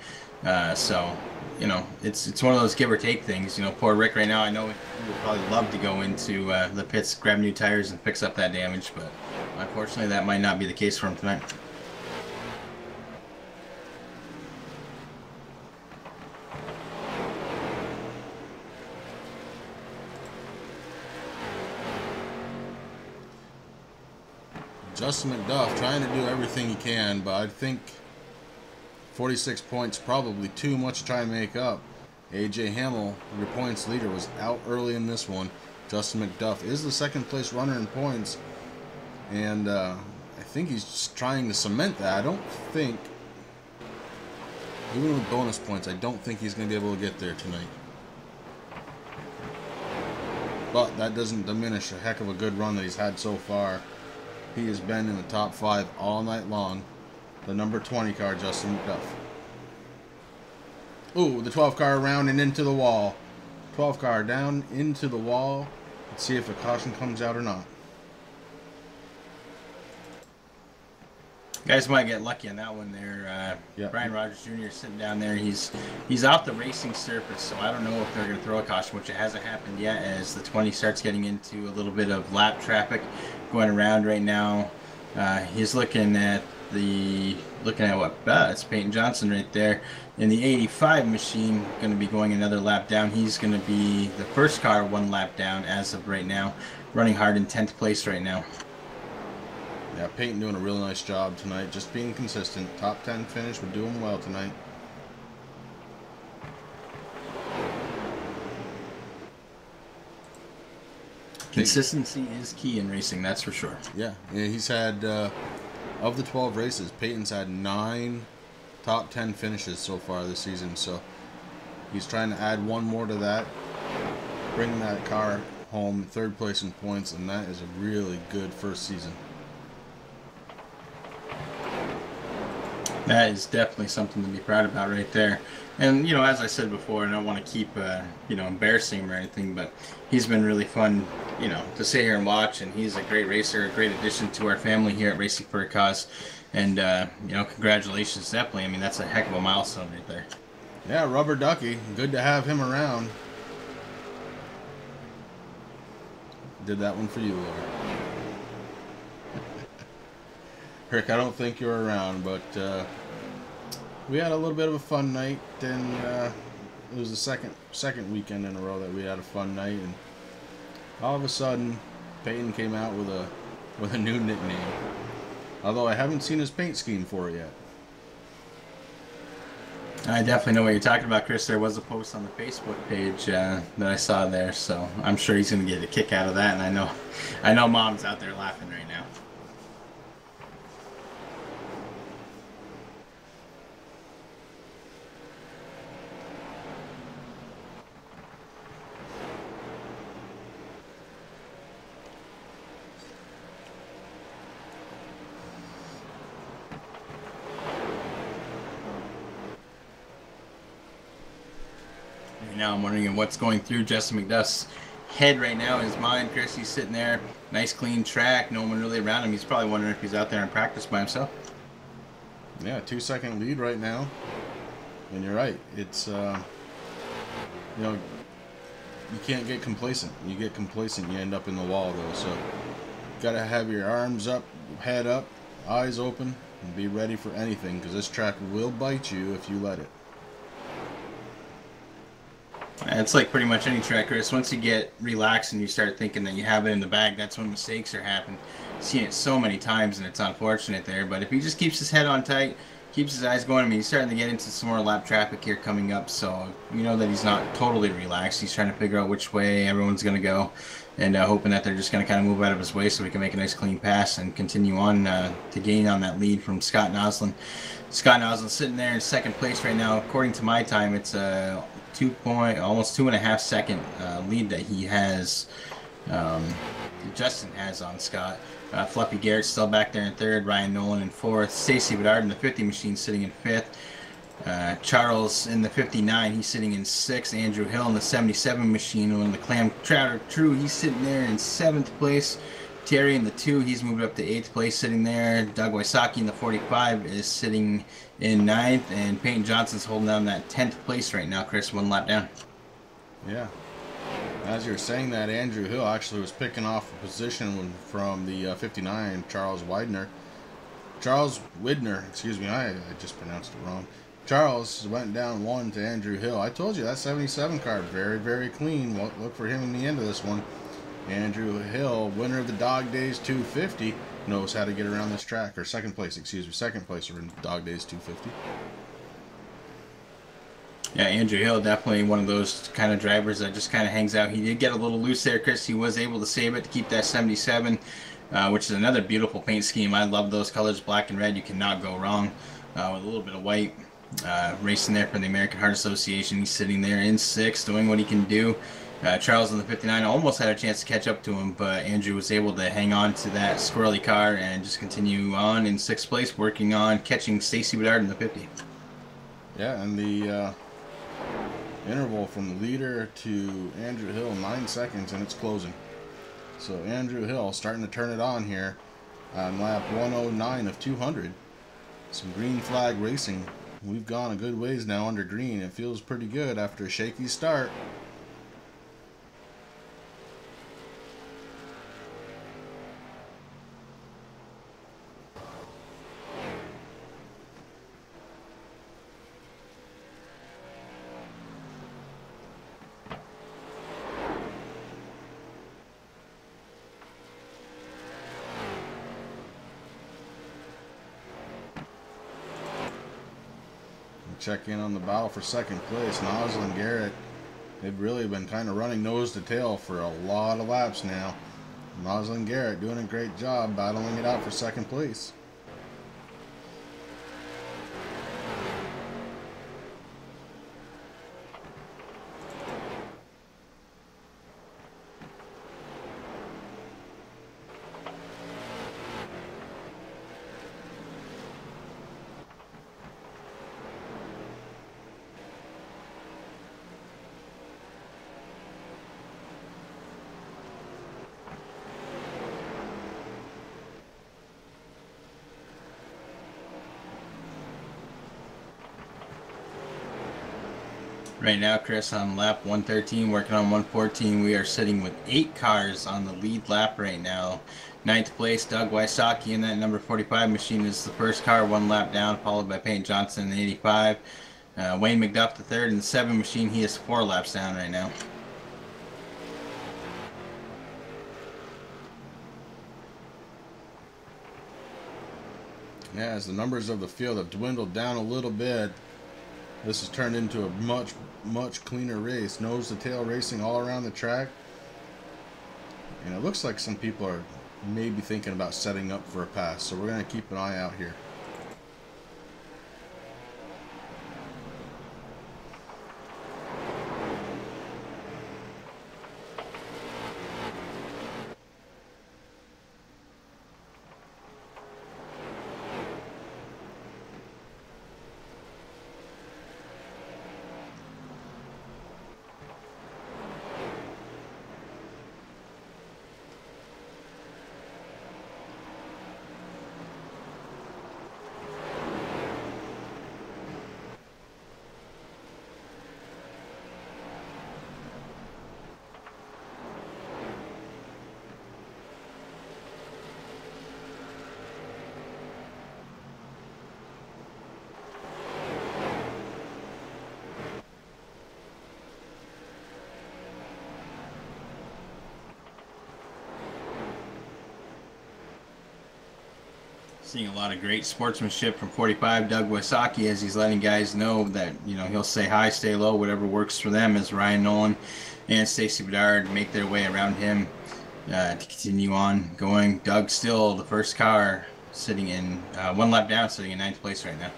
So, you know, it's one of those give or take things. You know, poor Rick right now, I know he would probably love to go into the pits, grab new tires, and fix up that damage, but unfortunately that might not be the case for him tonight. Justin McDuff trying to do everything he can, but I think 46 points probably too much to try and make up. AJ Hamel, your points leader, was out early in this one. Justin McDuff is the second place runner in points, and I think he's just trying to cement that. I don't think, even with bonus points, I don't think he's going to be able to get there tonight. But that doesn't diminish a heck of a good run that he's had so far. He has been in the top 5 all night long. The number 20 car, Justin McDuff. Ooh, the 12 car around and into the wall. 12 car down into the wall. Let's see if a caution comes out or not. Guys might get lucky on that one there. Yeah. Brian Rogers Jr. sitting down there. He's off the racing surface, so I don't know if they're going to throw a caution, which it hasn't happened yet, as the 20 starts getting into a little bit of lap traffic going around right now. He's looking at what? It's Peyton Johnson right there in the 85 machine, going to be going another lap down. He's going to be the first car 1 lap down as of right now, running hard in 10th place right now. Yeah, Peyton doing a really nice job tonight, just being consistent. Top 10 finish, we're doing well tonight. Consistency is key in racing, that's for sure. Yeah, he's had, of the 12 races, Peyton's had 9 top 10 finishes so far this season, so he's trying to add 1 more to that, bring that car home 3rd place in points, and that is a really good first season. That is definitely something to be proud about right there. And, you know, as I said before, I don't want to keep, you know, embarrassing him or anything, but he's been really fun, you know, to sit here and watch, and he's a great racer, a great addition to our family here at Racing for a Cause. And, you know, congratulations, definitely. I mean, that's a heck of a milestone right there. Yeah, Rubber Ducky, good to have him around. Did that one for you, Laura. Rick, I don't think you were around, but we had a little bit of a fun night, and it was the second weekend in a row that we had a fun night, and all of a sudden, Peyton came out with a new nickname. Although I haven't seen his paint scheme for it yet. I definitely know what you're talking about, Chris. There was a post on the Facebook page that I saw there, so I'm sure he's going to get a kick out of that, and I know Mom's out there laughing right now. Now I'm wondering what's going through Justin McDuff's head right now, his mind. Chris, he's sitting there, nice clean track, no one really around him. He's probably wondering if he's out there in practice by himself. Yeah, 2-second lead right now. And you're right, it's, you know, you can't get complacent. You get complacent, you end up in the wall, though. So, you gotta have your arms up, head up, eyes open, and be ready for anything, because this track will bite you if you let it. It's like pretty much any track, Chris. Once you get relaxed and you start thinking that you have it in the bag, that's when mistakes are happening. I've seen it so many times, and it's unfortunate there. But if he just keeps his head on tight, keeps his eyes going, I mean, he's starting to get into some more lap traffic here coming up. So you know that he's not totally relaxed. He's trying to figure out which way everyone's going to go, and hoping that they're just going to kind of move out of his way so we can make a nice clean pass and continue on to gain on that lead from Scott Noslin. Scott Noslin sitting there in second place right now. According to my time, it's a almost 2.5 second lead that he has, Justin has on Scott. Fluffy Garrett still back there in third, Ryan Nolan in fourth, Stacy Bedard in the 50 machine sitting in fifth, Charles in the 59, he's sitting in sixth, Andrew Hill in the 77 machine, and the Clam Trouter True, he's sitting there in seventh place. Terry in the 2, he's moved up to 8th place sitting there. Doug Wysocki in the 45 is sitting in 9th. And Peyton Johnson's holding down that 10th place right now, Chris, 1 lap down. Yeah. As you're saying that, Andrew Hill actually was picking off a position from the 59, Charles Widner. Charles Widner, excuse me, I just pronounced it wrong. Charles went down 1 to Andrew Hill. I told you, that 77 car, very, very clean. Look for him in the end of this one. Andrew Hill, winner of the Dog Days 250, knows how to get around this track. Or second place, excuse me. Second place in Dog Days 250. Yeah, Andrew Hill, definitely one of those kind of drivers that just kind of hangs out. He did get a little loose there, Chris. He was able to save it to keep that 77, which is another beautiful paint scheme. I love those colors, black and red. You cannot go wrong with a little bit of white. Racing there for the American Heart Association. He's sitting there in 6th, doing what he can do. Charles in the 59 almost had a chance to catch up to him, but Andrew was able to hang on to that squirrely car and just continue on in 6th place, working on catching Stacy Bedard in the 50. Yeah, and the interval from leader to Andrew Hill, 9 seconds, and it's closing. So Andrew Hill starting to turn it on here on lap 109 of 200. Some green flag racing. We've gone a good ways now under green. It feels pretty good after a shaky start. Check in on the battle for second place. Nozzle and Garrett, they've really been kind of running nose to tail for a lot of laps now. Nozzle and Garrett doing a great job battling it out for second place. Right now, Chris, on lap 113, working on 114, we are sitting with 8 cars on the lead lap right now. 9th place, Doug Wysocki in that number 45 machine is the first car, 1 lap down, followed by Peyton Johnson in 85. Wayne McDuff the third in the 7 machine. He is 4 laps down right now. Yeah, as the numbers of the field have dwindled down a little bit, this has turned into a much cleaner race. Nose to tail racing all around the track. And it looks like some people are maybe thinking about setting up for a pass. So we're going to keep an eye out here. Seeing a lot of great sportsmanship from 45 Doug Wysocki as he's letting guys know that, you know, he'll say high, stay low, whatever works for them, as Ryan Nolan and Stacy Bedard make their way around him to continue on going. Doug still the first car, sitting in 1 lap down, sitting in 9th place right now.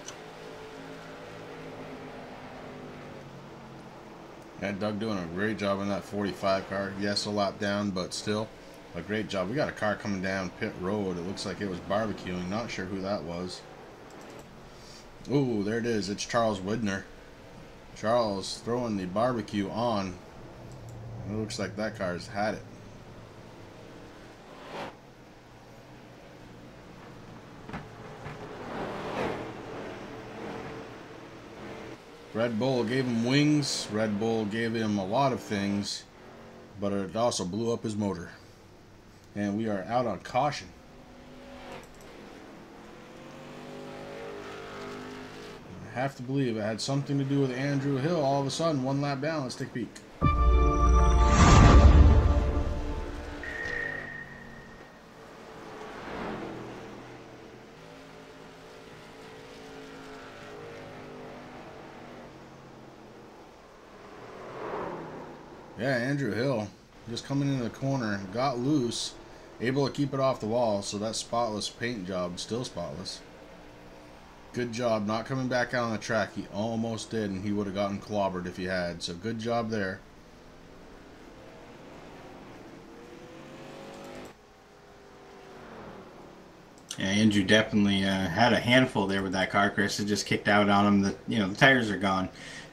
Yeah, Doug doing a great job in that 45 car. Yes, a lap down, but still a great job. We got a car coming down pit road. It looks like it was barbecuing. Not sure who that was. Ooh, there it is. It's Charles Widner. Charles throwing the barbecue on. It looks like that car's had it. Red Bull gave him wings. Red Bull gave him a lot of things, but it also blew up his motor. And we are out on caution. I have to believe it had something to do with Andrew Hill. All of a sudden, 1 lap down. Let's take a peek. Yeah, Andrew Hill just coming into the corner, got loose, able to keep it off the wall, so that spotless paint job, still spotless. Good job not coming back out on the track. He almost did, and he would have gotten clobbered if he had, so good job there. Yeah, Andrew definitely had a handful there with that car. Chris had just kicked out on him. The tires are gone,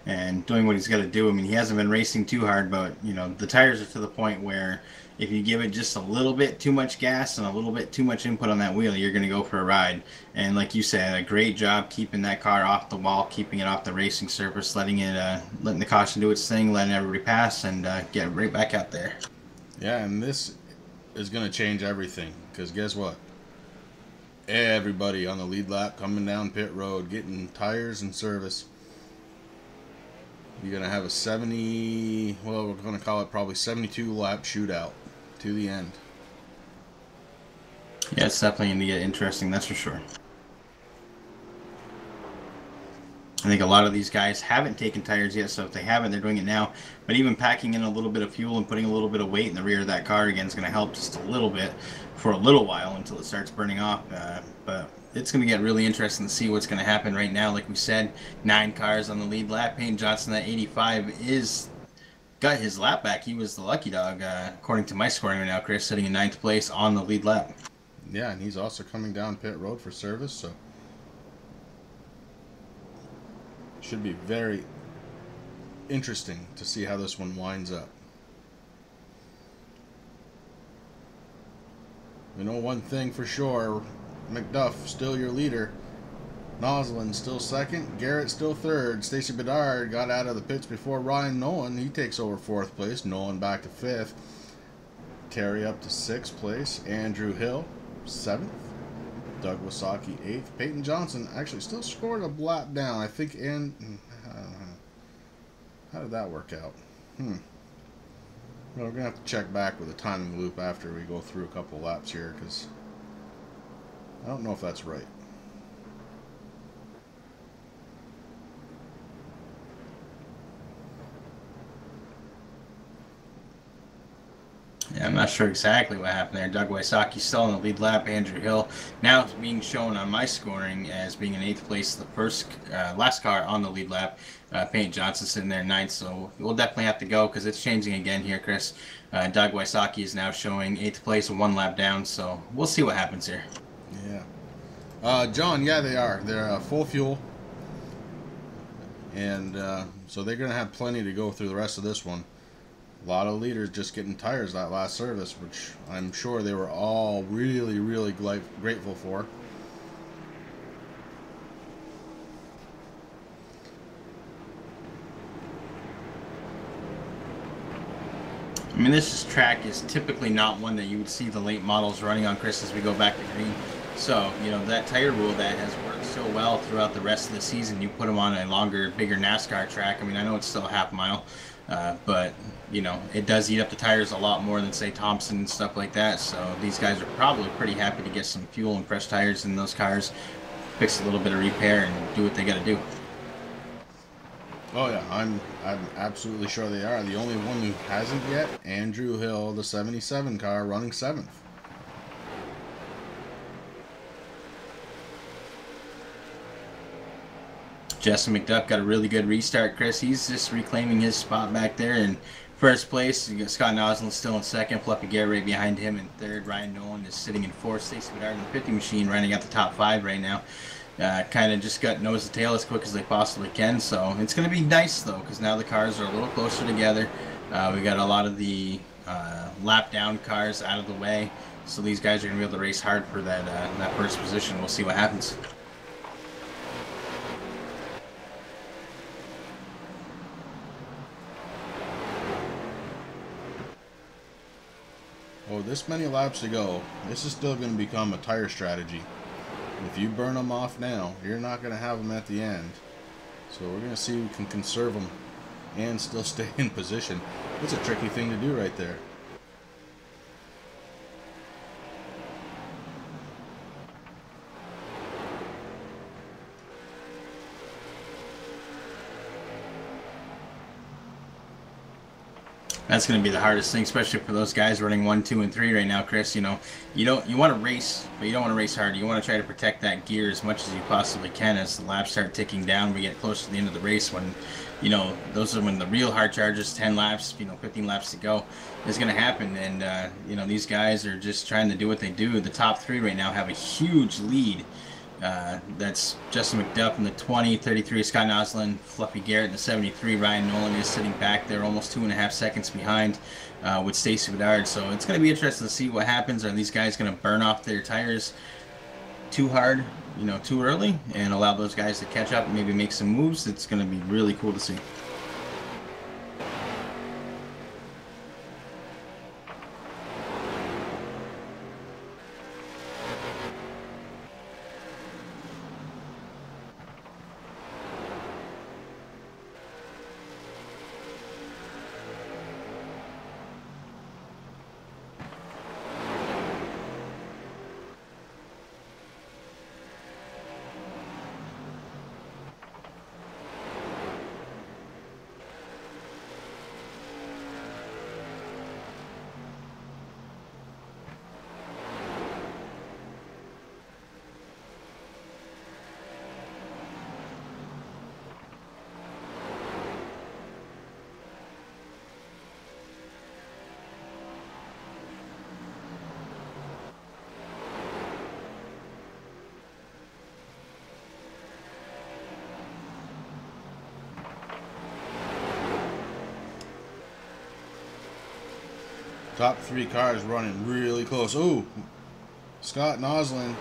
and doing what he's got to do. I mean, he hasn't been racing too hard, but the tires are to the point where if you give it just a little bit too much gas and a little bit too much input on that wheel, you're going to go for a ride. And like you said, a great job keeping that car off the wall, keeping it off the racing surface, letting the caution do its thing, letting everybody pass, and get right back out there. Yeah, and this is going to change everything, because guess what? Everybody on the lead lap coming down pit road, getting tires and service. You're going to have a 70, well, we're going to call it probably 72 lap shootout to the end. Yeah, it's definitely going to get interesting, that's for sure. I think a lot of these guys haven't taken tires yet, so if they haven't, they're doing it now. But even packing in a little bit of fuel and putting a little bit of weight in the rear of that car again is going to help just a little bit for a little while until it starts burning off. But it's going to get really interesting to see what's going to happen right now. Like we said, 9 cars on the lead lap. Peyton Johnson at 85 got his lap back. He was the lucky dog, according to my scoring right now, Chris, sitting in 9th place on the lead lap. Yeah, and he's also coming down pit road for service, so should be very interesting to see how this one winds up. We know one thing for sure, McDuff still your leader, Noslin still second, Garrett still third, Stacy Bedard got out of the pits before Ryan Nolan, he takes over 4th place, Nolan back to 5th, Terry up to 6th place, Andrew Hill 7th, Doug Wasaki 8th, Peyton Johnson actually still scored a lap down, I think, and how did that work out? Well, we're going to have to check back with a timing loop after we go through a couple laps here, because I don't know if that's right. Yeah, I'm not sure exactly what happened there. Doug Wysocki still on the lead lap. Andrew Hill now being shown on my scoring as being in 8th place, the last car on the lead lap. Peyton Johnson sitting there 9th, so we'll definitely have to go because it's changing again here, Chris. Doug Wysocki is now showing 8th place and 1 lap down, so we'll see what happens here. Yeah. John, yeah, they are. They're full fuel. And so they're going to have plenty to go through the rest of this one. A lot of leaders just getting tires that last service, which I'm sure they were all really, really grateful for. I mean, this track is typically not one that you would see the late models running on, Chris, as we go back to green. So, that tire rule that has worked so well throughout the rest of the season, you put them on a longer, bigger NASCAR track. I mean, I know it's still a half mile, but, it does eat up the tires a lot more than, say, Thompson and stuff like that. So these guys are probably pretty happy to get some fuel and fresh tires in those cars, fix a little bit of repair, and do what they got to do. Oh yeah, I'm absolutely sure they are. The only one who hasn't yet, Andrew Hill, the 77 car, running 7th. Justin McDuff got a really good restart, Chris. He's just reclaiming his spot back there in 1st place. You got Scott Noslin still in 2nd, Fluffy Garrett right behind him in 3rd. Ryan Nolan is sitting in 4th. Stacey Bedard in the 50 machine running at the top 5 right now. Kind of just got nose to tail as quick as they possibly can. So it's going to be nice, though, because now the cars are a little closer together. We got a lot of the lap down cars out of the way. So these guys are going to be able to race hard for that 1st position. We'll see what happens. Oh, this many laps to go. This is still going to become a tire strategy. If you burn them off now, you're not going to have them at the end. So we're going to see who can conserve them and still stay in position. It's a tricky thing to do right there. That's going to be the hardest thing, especially for those guys running 1, 2, and 3 right now, Chris. You know, you want to race, but you don't want to race hard. You want to try to protect that gear as much as you possibly can as the laps start ticking down. We get close to the end of the race when, you know, those are when the real hard charges, 10 laps, you know, 15 laps to go, is going to happen. And you know, these guys are just trying to do what they do. The top 3 right now have a huge lead. That's Justin McDuff in the 20, 33 Scott Noslin, Fluffy Garrett in the 73. Ryan Nolan is sitting back there almost 2.5 seconds behind with Stacy Bedard. So it's going to be interesting to see what happens. Are these guys going to burn off their tires too hard, you know, too early, and allow those guys to catch up and maybe make some moves? It's going to be really cool to see. Top 3 cars running really close. Ooh, Scott Noslin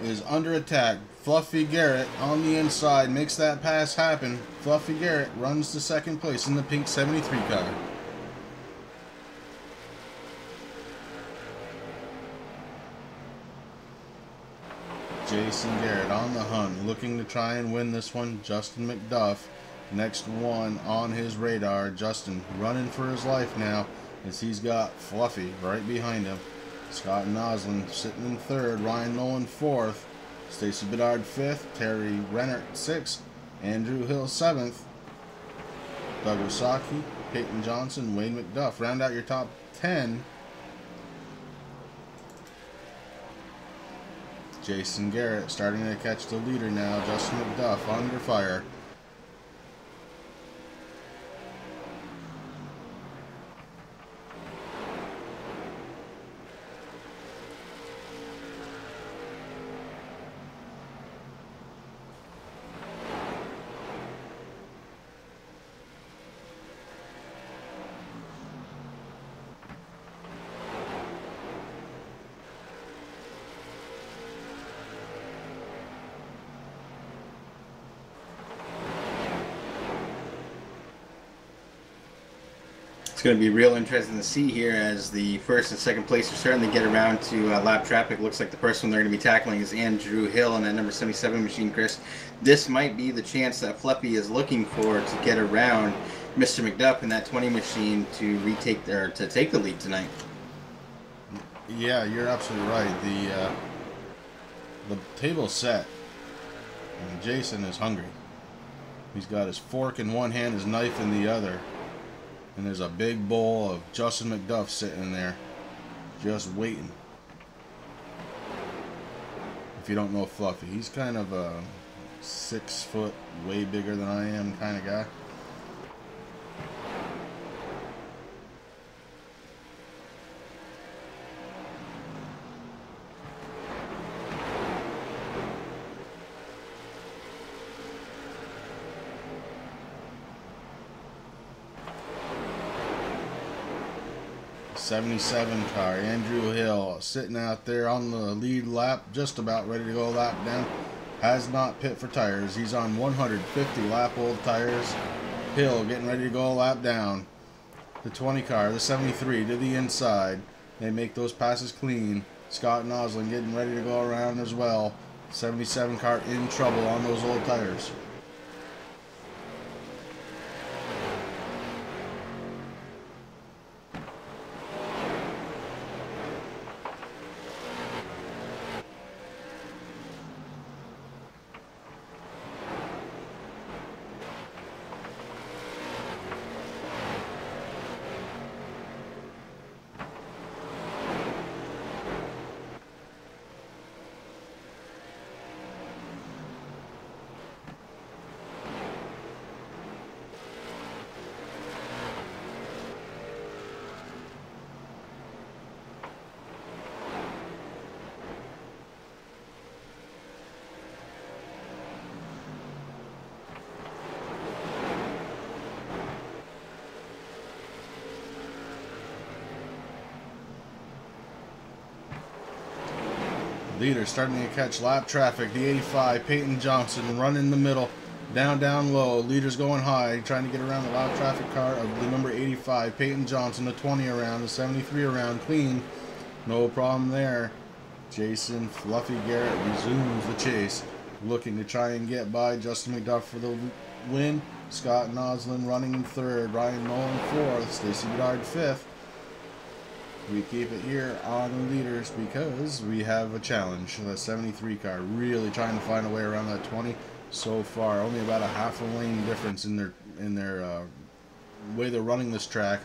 is under attack. Fluffy Garrett on the inside makes that pass happen. Fluffy Garrett runs to second place in the pink 73 car. Jason Garrett on the hunt, looking to try and win this one. Justin McDuff, next one on his radar. Justin running for his life now, as he's got Fluffy right behind him. Scott Noslin sitting in 3rd, Ryan Nolan 4th, Stacy Bedard 5th, Terry Rennert 6th, Andrew Hill 7th, Doug Osaki, Peyton Johnson, Wayne McDuff. Round out your top 10. Jason Garrett starting to catch the leader now. Justin McDuff under fire. It's going to be real interesting to see here as the 1st and 2nd place are starting to get around to lap traffic. Looks like the first one they're going to be tackling is Andrew Hill in that number 77 machine, Chris. This might be the chance that Fluffy is looking for to get around Mr. McDuff in that 20 machine to retake to take the lead tonight. Yeah, you're absolutely right. The table's set, and Jason is hungry. He's got his fork in one hand, his knife in the other. And there's a big bowl of Justin McDuff sitting there, just waiting. If you don't know Fluffy, he's kind of a 6 foot, way bigger than I am kind of guy. '77 car, Andrew Hill sitting out there on the lead lap, just about ready to go lap down. Has not pit for tires. He's on 150 lap old tires. Hill getting ready to go lap down. The 20 car, the 73 to the inside. They make those passes clean. Scott Noslin getting ready to go around as well. 77 car in trouble on those old tires. Leader starting to catch lap traffic. The 85, Peyton Johnson, running in the middle. Down low. Leader's going high, trying to get around the lap traffic car of the number 85, Peyton Johnson. The 20 around, the 73 around, clean. No problem there. Jason Fluffy Garrett resumes the chase, looking to try and get by Justin McDuff for the win. Scott Noslin running in third, Ryan Nolan fourth, Stacy Bedard fifth. We keep it here on the leaders because we have a challenge. The 73 car really trying to find a way around that 20 so far. Only about a half a lane difference in their way they're running this track.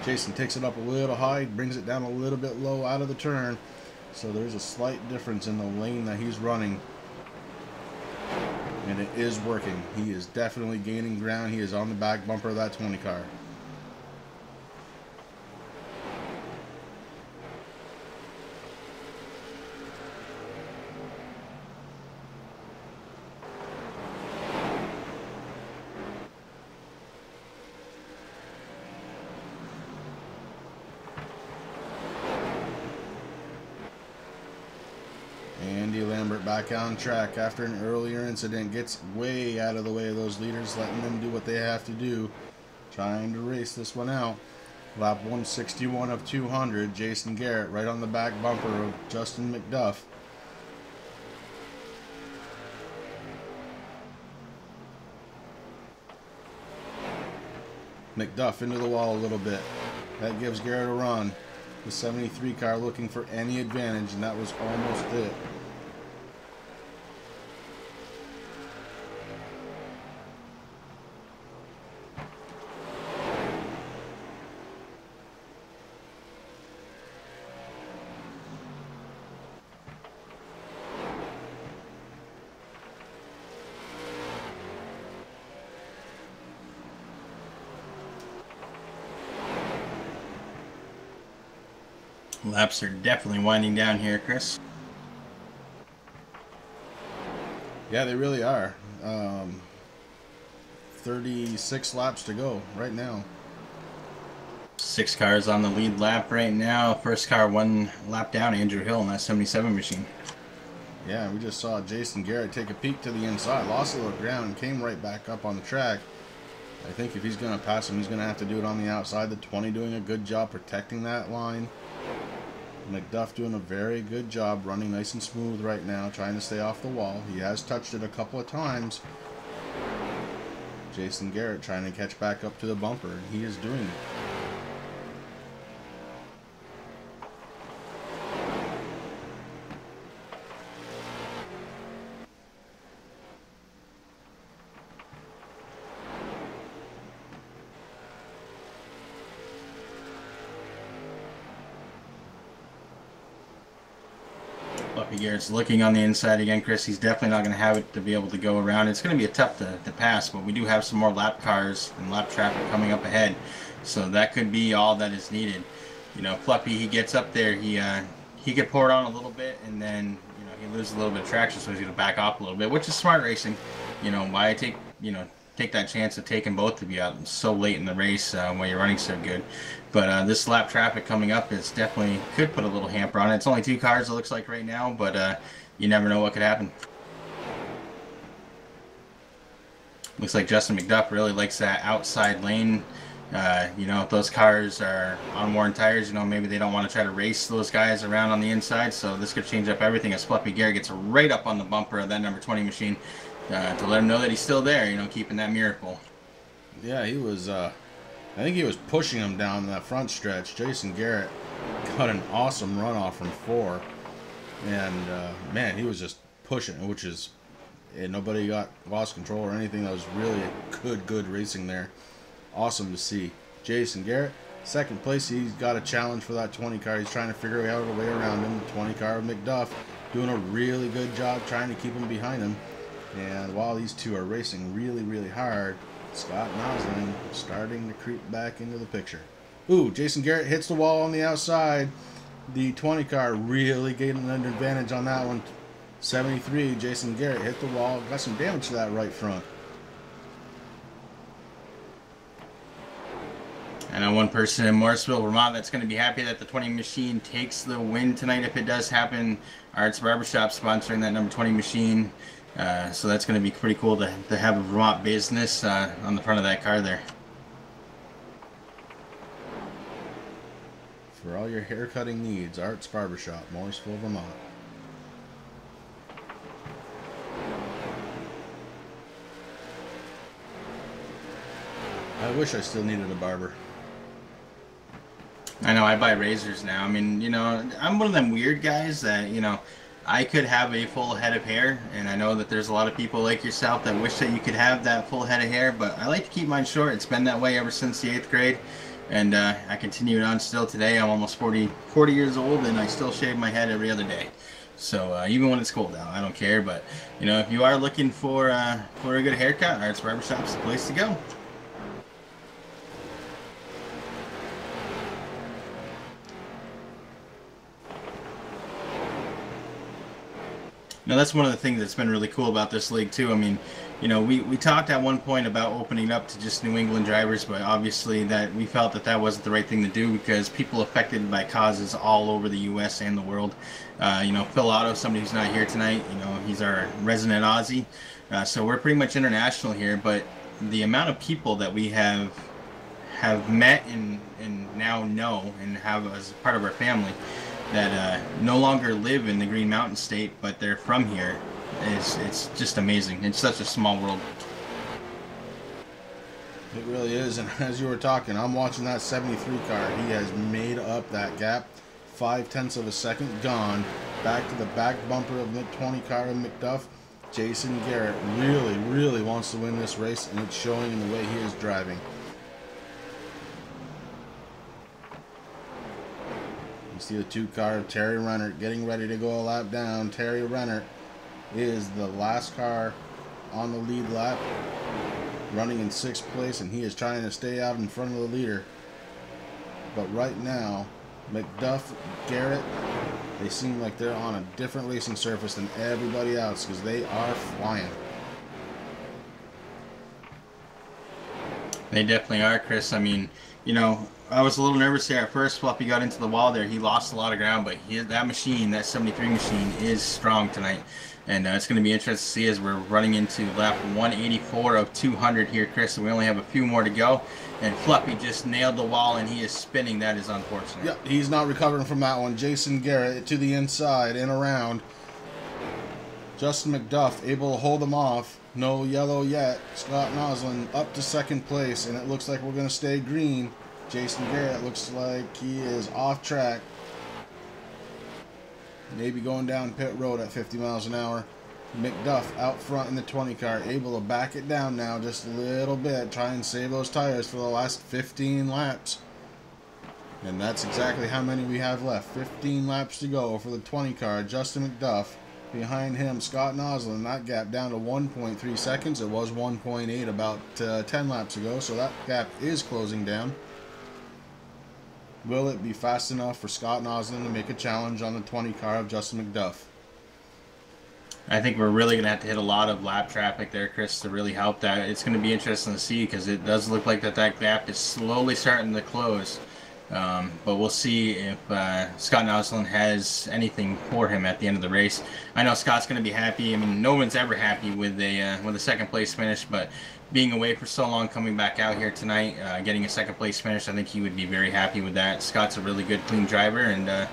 Jason takes it up a little high, brings it down a little bit low out of the turn. So there's a slight difference in the lane that he's running. And it is working. He is definitely gaining ground. He is on the back bumper of that 20 car. Andy Lambert back on track after an earlier incident, gets way out of the way of those leaders, letting them do what they have to do, trying to race this one out. Lap 161 of 200, Jason Garrett right on the back bumper of Justin McDuff. McDuff into the wall a little bit. That gives Garrett a run. The 73 car looking for any advantage, and that was almost it. Laps are definitely winding down here, Chris. Yeah, they really are. 36 laps to go right now. 6 cars on the lead lap right now. First car 1 lap down, Andrew Hill in that 77 machine. Yeah, we just saw Jason Garrett take a peek to the inside, lost a little ground, and came right back up on the track. I think if he's going to pass him, he's going to have to do it on the outside. The 20 doing a good job protecting that line. McDuff doing a very good job running nice and smooth right now, trying to stay off the wall. He has touched it a couple of times. Jason Garrett trying to catch back up to the bumper, and he is doing it. Fluffy Garrett's looking on the inside again, Chris. He's definitely not going to have it to be able to go around. It's going to be tough to pass, but we do have some more lap cars and lap traffic coming up ahead. So that could be all that is needed. You know, Fluffy, he gets up there, he could pour it on a little bit, and then, you know, he loses a little bit of traction, so he's going to back off a little bit, which is smart racing. You know, why take that chance of taking both of you out so late in the race when you're running so good. But this lap traffic coming up is definitely could put a little hamper on it. It's only 2 cars, it looks like right now, but you never know what could happen. Looks like Justin McDuff really likes that outside lane. You know, if those cars are on worn tires, you know, maybe they don't want to try to race those guys around on the inside. So this could change up everything as Fluffy Garrett gets right up on the bumper of that number 20 machine to let him know that he's still there, you know, keeping that miracle. Yeah, he was, I think he was pushing him down that front stretch. Jason Garrett got an awesome runoff from 4. And, man, he was just pushing, which is, nobody lost control or anything. That was really a good racing there. Awesome to see. Jason Garrett, second place. He's got a challenge for that 20 car. He's trying to figure out a way around him. The 20 car of McDuff doing a really good job trying to keep him behind him. And while these two are racing really hard, Scott Noslin starting to creep back into the picture. Ooh, Jason Garrett hits the wall on the outside. The 20 car really getting an advantage on that one. 73, Jason Garrett hit the wall. Got some damage to that right front. I know one person in Morrisville, Vermont, that's going to be happy that the 20 machine takes the win tonight if it does happen. Arts Barbershop sponsoring that number 20 machine. So that's going to be pretty cool to have a Vermont business on the front of that car there. For all your haircutting needs, Arts Barbershop, Morrisville, Vermont. I wish I still needed a barber. I know, I buy razors now. I mean, you know, I'm one of them weird guys that, you know, I could have a full head of hair, and I know that there's a lot of people like yourself that wish that you could have that full head of hair, but I like to keep mine short. It's been that way ever since the 8th grade, and I continue it on still today. I'm almost 40 years old, and I still shave my head every other day. So even when it's cold out, I don't care. But, you know, if you are looking for a good haircut, Arts Barbershop's the place to go. Now that's one of the things that's been really cool about this league too. I mean, you know, we talked at one point about opening up to just New England drivers, but obviously that we felt that wasn't the right thing to do because people affected by causes all over the U.S. and the world. You know, Phil Otto, somebody who's not here tonight, you know, he's our resident Aussie. So we're pretty much international here, but the amount of people that we have met and now know and have as part of our family that no longer live in the Green Mountain State, but they're from here. It's just amazing. It's such a small world. It really is, and as you were talking, I'm watching that 73 car. He has made up that gap. 0.5 of a second gone. Back to the back bumper of the 20 car of McDuff. Jason Garrett really, really wants to win this race, and it's showing in the way he is driving. See the 2 car of Terry Renner getting ready to go a lap down. Terry Renner is the last car on the lead lap, running in 6th place, and he is trying to stay out in front of the leader. But right now, McDuff, Garrett, they seem like they're on a different racing surface than everybody else because they are flying. They definitely are, Chris. I mean, you know, I was a little nervous there at first. Fluffy got into the wall there. He lost a lot of ground, but that machine, that 73 machine, is strong tonight. And it's going to be interesting to see as we're running into lap 184 of 200 here, Chris. And we only have a few more to go. And Fluffy just nailed the wall, and he is spinning. That is unfortunate. Yep, he's not recovering from that one. Jason Garrett to the inside and around. Justin McDuff able to hold him off. No yellow yet. Scott Noslin up to 2nd place, and it looks like we're going to stay green. Jason Garrett looks like he is off track. Maybe going down pit road at 50 miles an hour. McDuff out front in the 20 car, able to back it down now just a little bit. Try and save those tires for the last 15 laps. And that's exactly how many we have left. 15 laps to go for the 20 car. Justin McDuff. Behind him, Scott Noslin. That gap down to 1.3 seconds. It was 1.8 about 10 laps ago, so that gap is closing down. Will it be fast enough for Scott Noslin to make a challenge on the 20 car of Justin McDuff? I think we're really going to have to hit a lot of lap traffic there, Chris, to really help that. It's going to be interesting to see because it does look like that gap is slowly starting to close. But we'll see if Scott Noslin has anything for him at the end of the race. I know Scott's going to be happy. I mean, no one's ever happy with a 2nd place finish, but being away for so long, coming back out here tonight, getting a 2nd place finish, I think he would be very happy with that. Scott's a really good, clean driver, and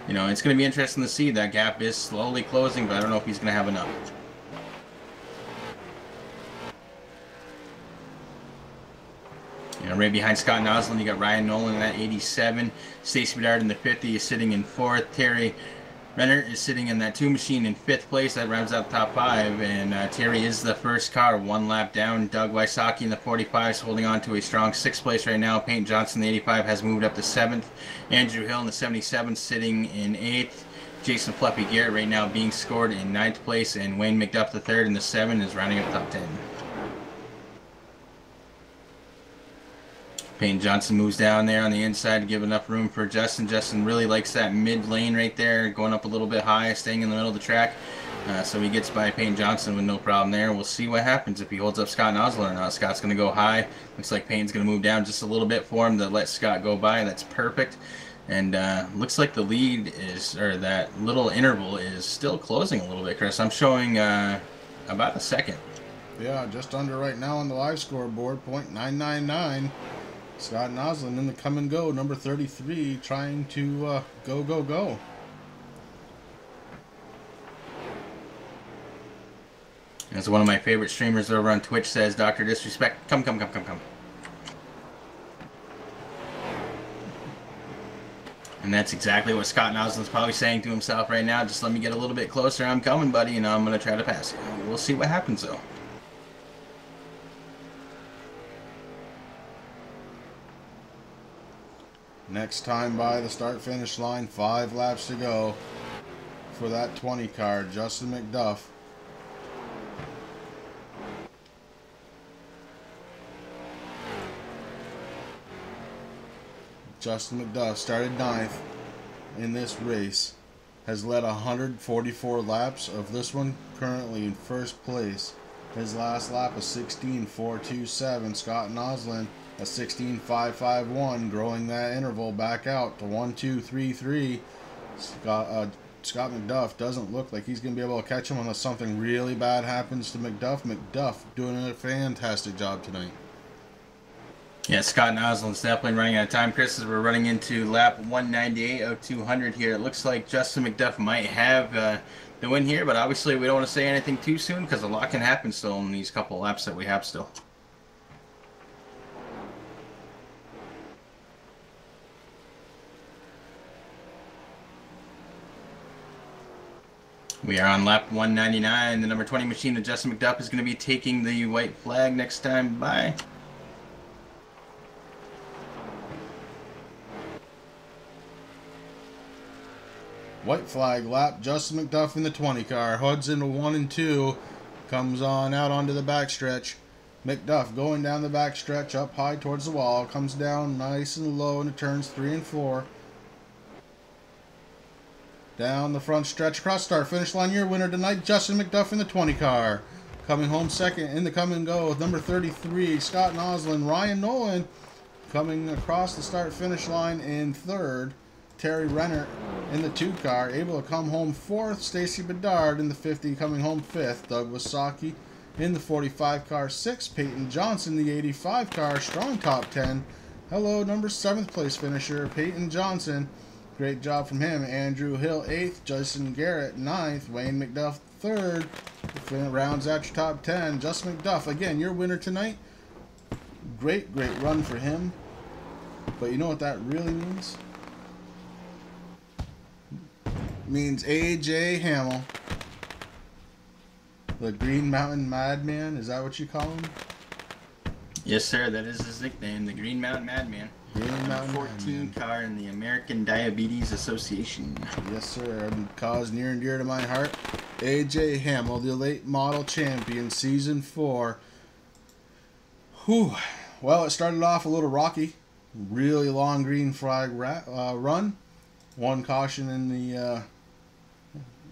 you know, it's going to be interesting to see. That gap is slowly closing, but I don't know if he's going to have enough. You know, right behind Scott Noslin, you got Ryan Nolan in that 87. Stacy Bedard in the 50 is sitting in 4th. Terry Renner is sitting in that 2 machine in 5th place. That rounds out the top 5. And Terry is the first car, 1 lap down. Doug Wysocki in the 45 is holding on to a strong 6th place right now. Peyton Johnson, the 85, has moved up to 7th. Andrew Hill in the 77 sitting in 8th. Jason Fluffy Garrett right now being scored in 9th place. And Wayne McDuff the 3rd in the 7 is rounding up top 10. Payne Johnson moves down there on the inside to give enough room for Justin. Justin really likes that mid lane right there, going up a little bit high, staying in the middle of the track. So he gets by Peyton Johnson with no problem there. We'll see what happens if he holds up Scott Noslin or not. Scott's going to go high. Looks like Peyton's going to move down just a little bit for him to let Scott go by. That's perfect. And looks like the lead is, or that little interval is still closing a little bit, Chris. I'm showing about a second. Yeah, just under right now on the live scoreboard, .999. Scott Noslin in the come and go, number 33, trying to go. As one of my favorite streamers over on Twitch says, Dr. Disrespect, come. And that's exactly what Scott Noslin's probably saying to himself right now. Just let me get a little bit closer. I'm coming, buddy, and I'm going to try to pass you. We'll see what happens, though. Next time by the start-finish line, 5 laps to go for that 20 car, Justin McDuff. Justin McDuff started 9th in this race, has led 144 laps of this one, currently in first place. His last lap was 16.427. Scott Noslin a 16.551, growing that interval back out to 1.233. Scott McDuff doesn't look like he's going to be able to catch him unless something really bad happens to McDuff. McDuff doing a fantastic job tonight. Yeah, Scott Noslin's definitely running out of time, Chris, as we're running into lap 198 of 200 here. It looks like Justin McDuff might have the win here, but obviously we don't want to say anything too soon because a lot can happen still in these couple of laps that we have still. We are on lap 199. The number 20 machine of Justin McDuff is going to be taking the white flag next time by. White flag lap, Justin McDuff in the 20 car. Hoods into 1 and 2. Comes on out onto the backstretch. McDuff going down the backstretch up high towards the wall. Comes down nice and low into turns 3 and 4. Down the front stretch across start finish line. Your winner tonight, Justin McDuff in the 20 car. Coming home second in the come and go with number 33, Scott Noslin. Ryan Nolan coming across the start finish line in third. Terry Renner in the 2 car, able to come home 4th. Stacy Bedard in the 50, coming home 5th. Doug Wasaki in the 45 car 6th. Peyton Johnson, the 85 car, strong top 10. Hello, number 7th place finisher, Peyton Johnson. Great job from him. Andrew Hill 8th, Jason Garrett 9th, Wayne McDuff 3rd. Rounds out your top 10. Justin McDuff, again, your winner tonight. Great run for him. But you know what that really means? Means AJ Hamel, the Green Mountain Madman. Is that what you call him? Yes, sir. That is his nickname, the Green Mountain Madman. Green Mountain 14 Madman. car in the American Diabetes Association. Yes, sir. And cause near and dear to my heart. AJ Hamel, the late model champion, season 4. Whew. Well, it started off a little rocky. Really long green flag run. One caution in the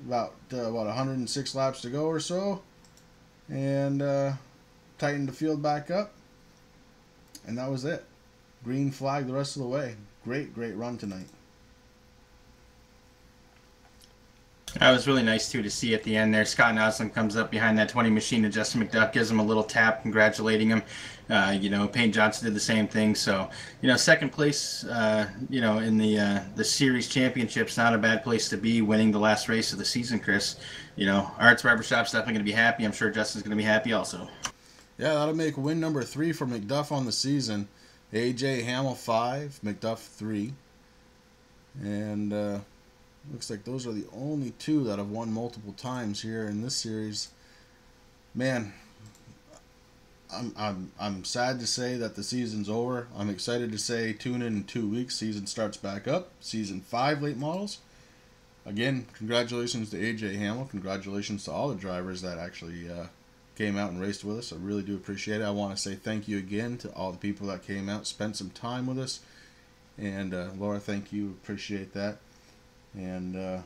about 106 laps to go or so, and tightened the field back up, and that was it. Green flag the rest of the way. Great run tonight. That was really nice too to see at the end there. Scott Noslin comes up behind that 20 machine and Justin McDuff gives him a little tap, congratulating him. Peyton Johnson did the same thing. So, second place, in the series championship's not a bad place to be, winning the last race of the season, Chris. Arts Barbershop's definitely going to be happy. I'm sure Justin's going to be happy also. Yeah, that'll make win number 3 for McDuff on the season. AJ Hamel 5, McDuff 3. And looks like those are the only 2 that have won multiple times here in this series. Man, I'm sad to say that the season's over. I'm excited to say tune in 2 weeks. Season starts back up. Season 5 late models. Again, congratulations to AJ Hamel. Congratulations to all the drivers that actually came out and raced with us. I really do appreciate it. I want to say thank you again to all the people that came out, spent some time with us. And Laura, thank you. Appreciate that. And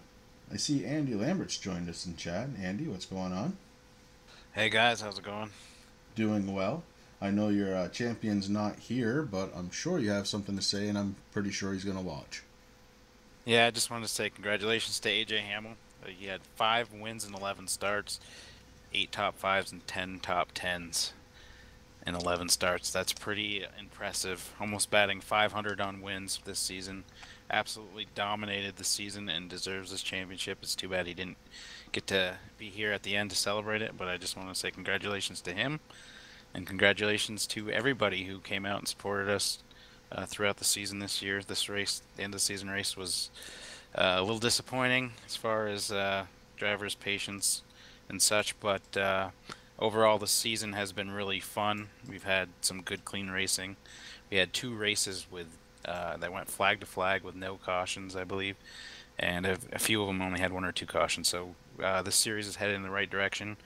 I see Andy Lambert's joined us in chat. Andy, what's going on? Hey guys, how's it going? Doing well. I know your champion's not here, but I'm sure you have something to say, and I'm pretty sure he's going to watch. Yeah, I just wanted to say congratulations to AJ Hamel. He had 5 wins in 11 starts, 8 top 5s and 10 top 10s in 11 starts. That's pretty impressive. Almost batting 500 on wins this season. Absolutely dominated the season and deserves this championship. It's too bad he didn't get to be here at the end to celebrate it, but I just want to say congratulations to him, and congratulations to everybody who came out and supported us throughout the season this year. This race, the end of the season race, was a little disappointing as far as drivers' patience and such, but overall the season has been really fun. We've had some good, clean racing. We had 2 races with that went flag to flag with no cautions, I believe, and a few of them only had 1 or 2 cautions. So this series is headed in the right direction.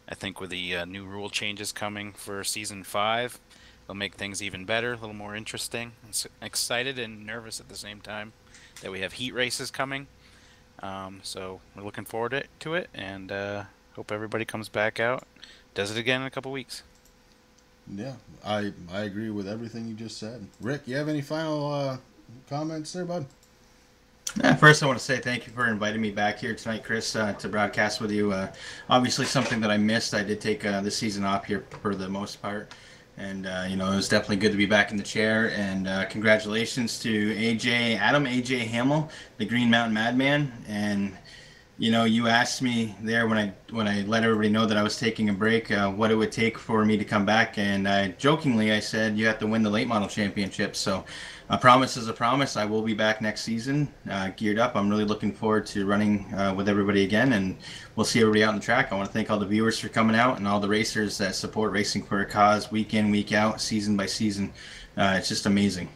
I think with the new rule changes coming for Season 5, they'll make things even better, a little more interesting. I'm excited and nervous at the same time that we have heat races coming. So we're looking forward to it, and hope everybody comes back out, does it again in a couple weeks. Yeah, I agree with everything you just said. Rick, you have any final comments there, bud? First, I want to say thank you for inviting me back here tonight, Chris, to broadcast with you. Obviously, something that I missed. I did take this season off here for the most part. And, it was definitely good to be back in the chair. And congratulations to Adam Hamel, the Green Mountain Madman. And, you asked me there when I let everybody know that I was taking a break, what it would take for me to come back. And I said you have to win the late model championship. So a promise is a promise. I will be back next season, geared up. I'm really looking forward to running with everybody again, and we'll see everybody out on the track. I want to thank all the viewers for coming out and all the racers that support Racing for a Cause week in, week out, season by season. It's just amazing.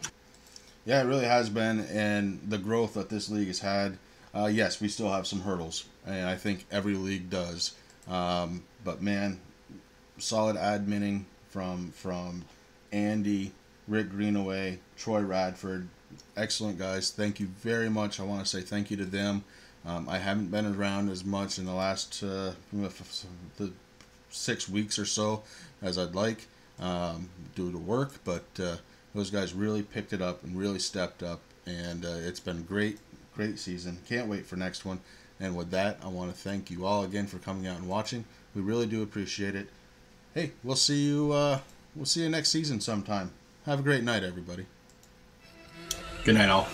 Yeah, it really has been, and the growth that this league has had. Yes, we still have some hurdles, and I think every league does. But man, solid adminning from Andy, Rick Greenaway, Troy Radford, excellent guys. Thank you very much. I want to say thank you to them. I haven't been around as much in the last the 6 weeks or so as I'd like due to work, but those guys really picked it up and really stepped up, and it's been great season. Can't wait for next one. And with that, I want to thank you all again for coming out and watching. We really do appreciate it. Hey, we'll see you next season sometime. Have a great night, everybody. Good night, all.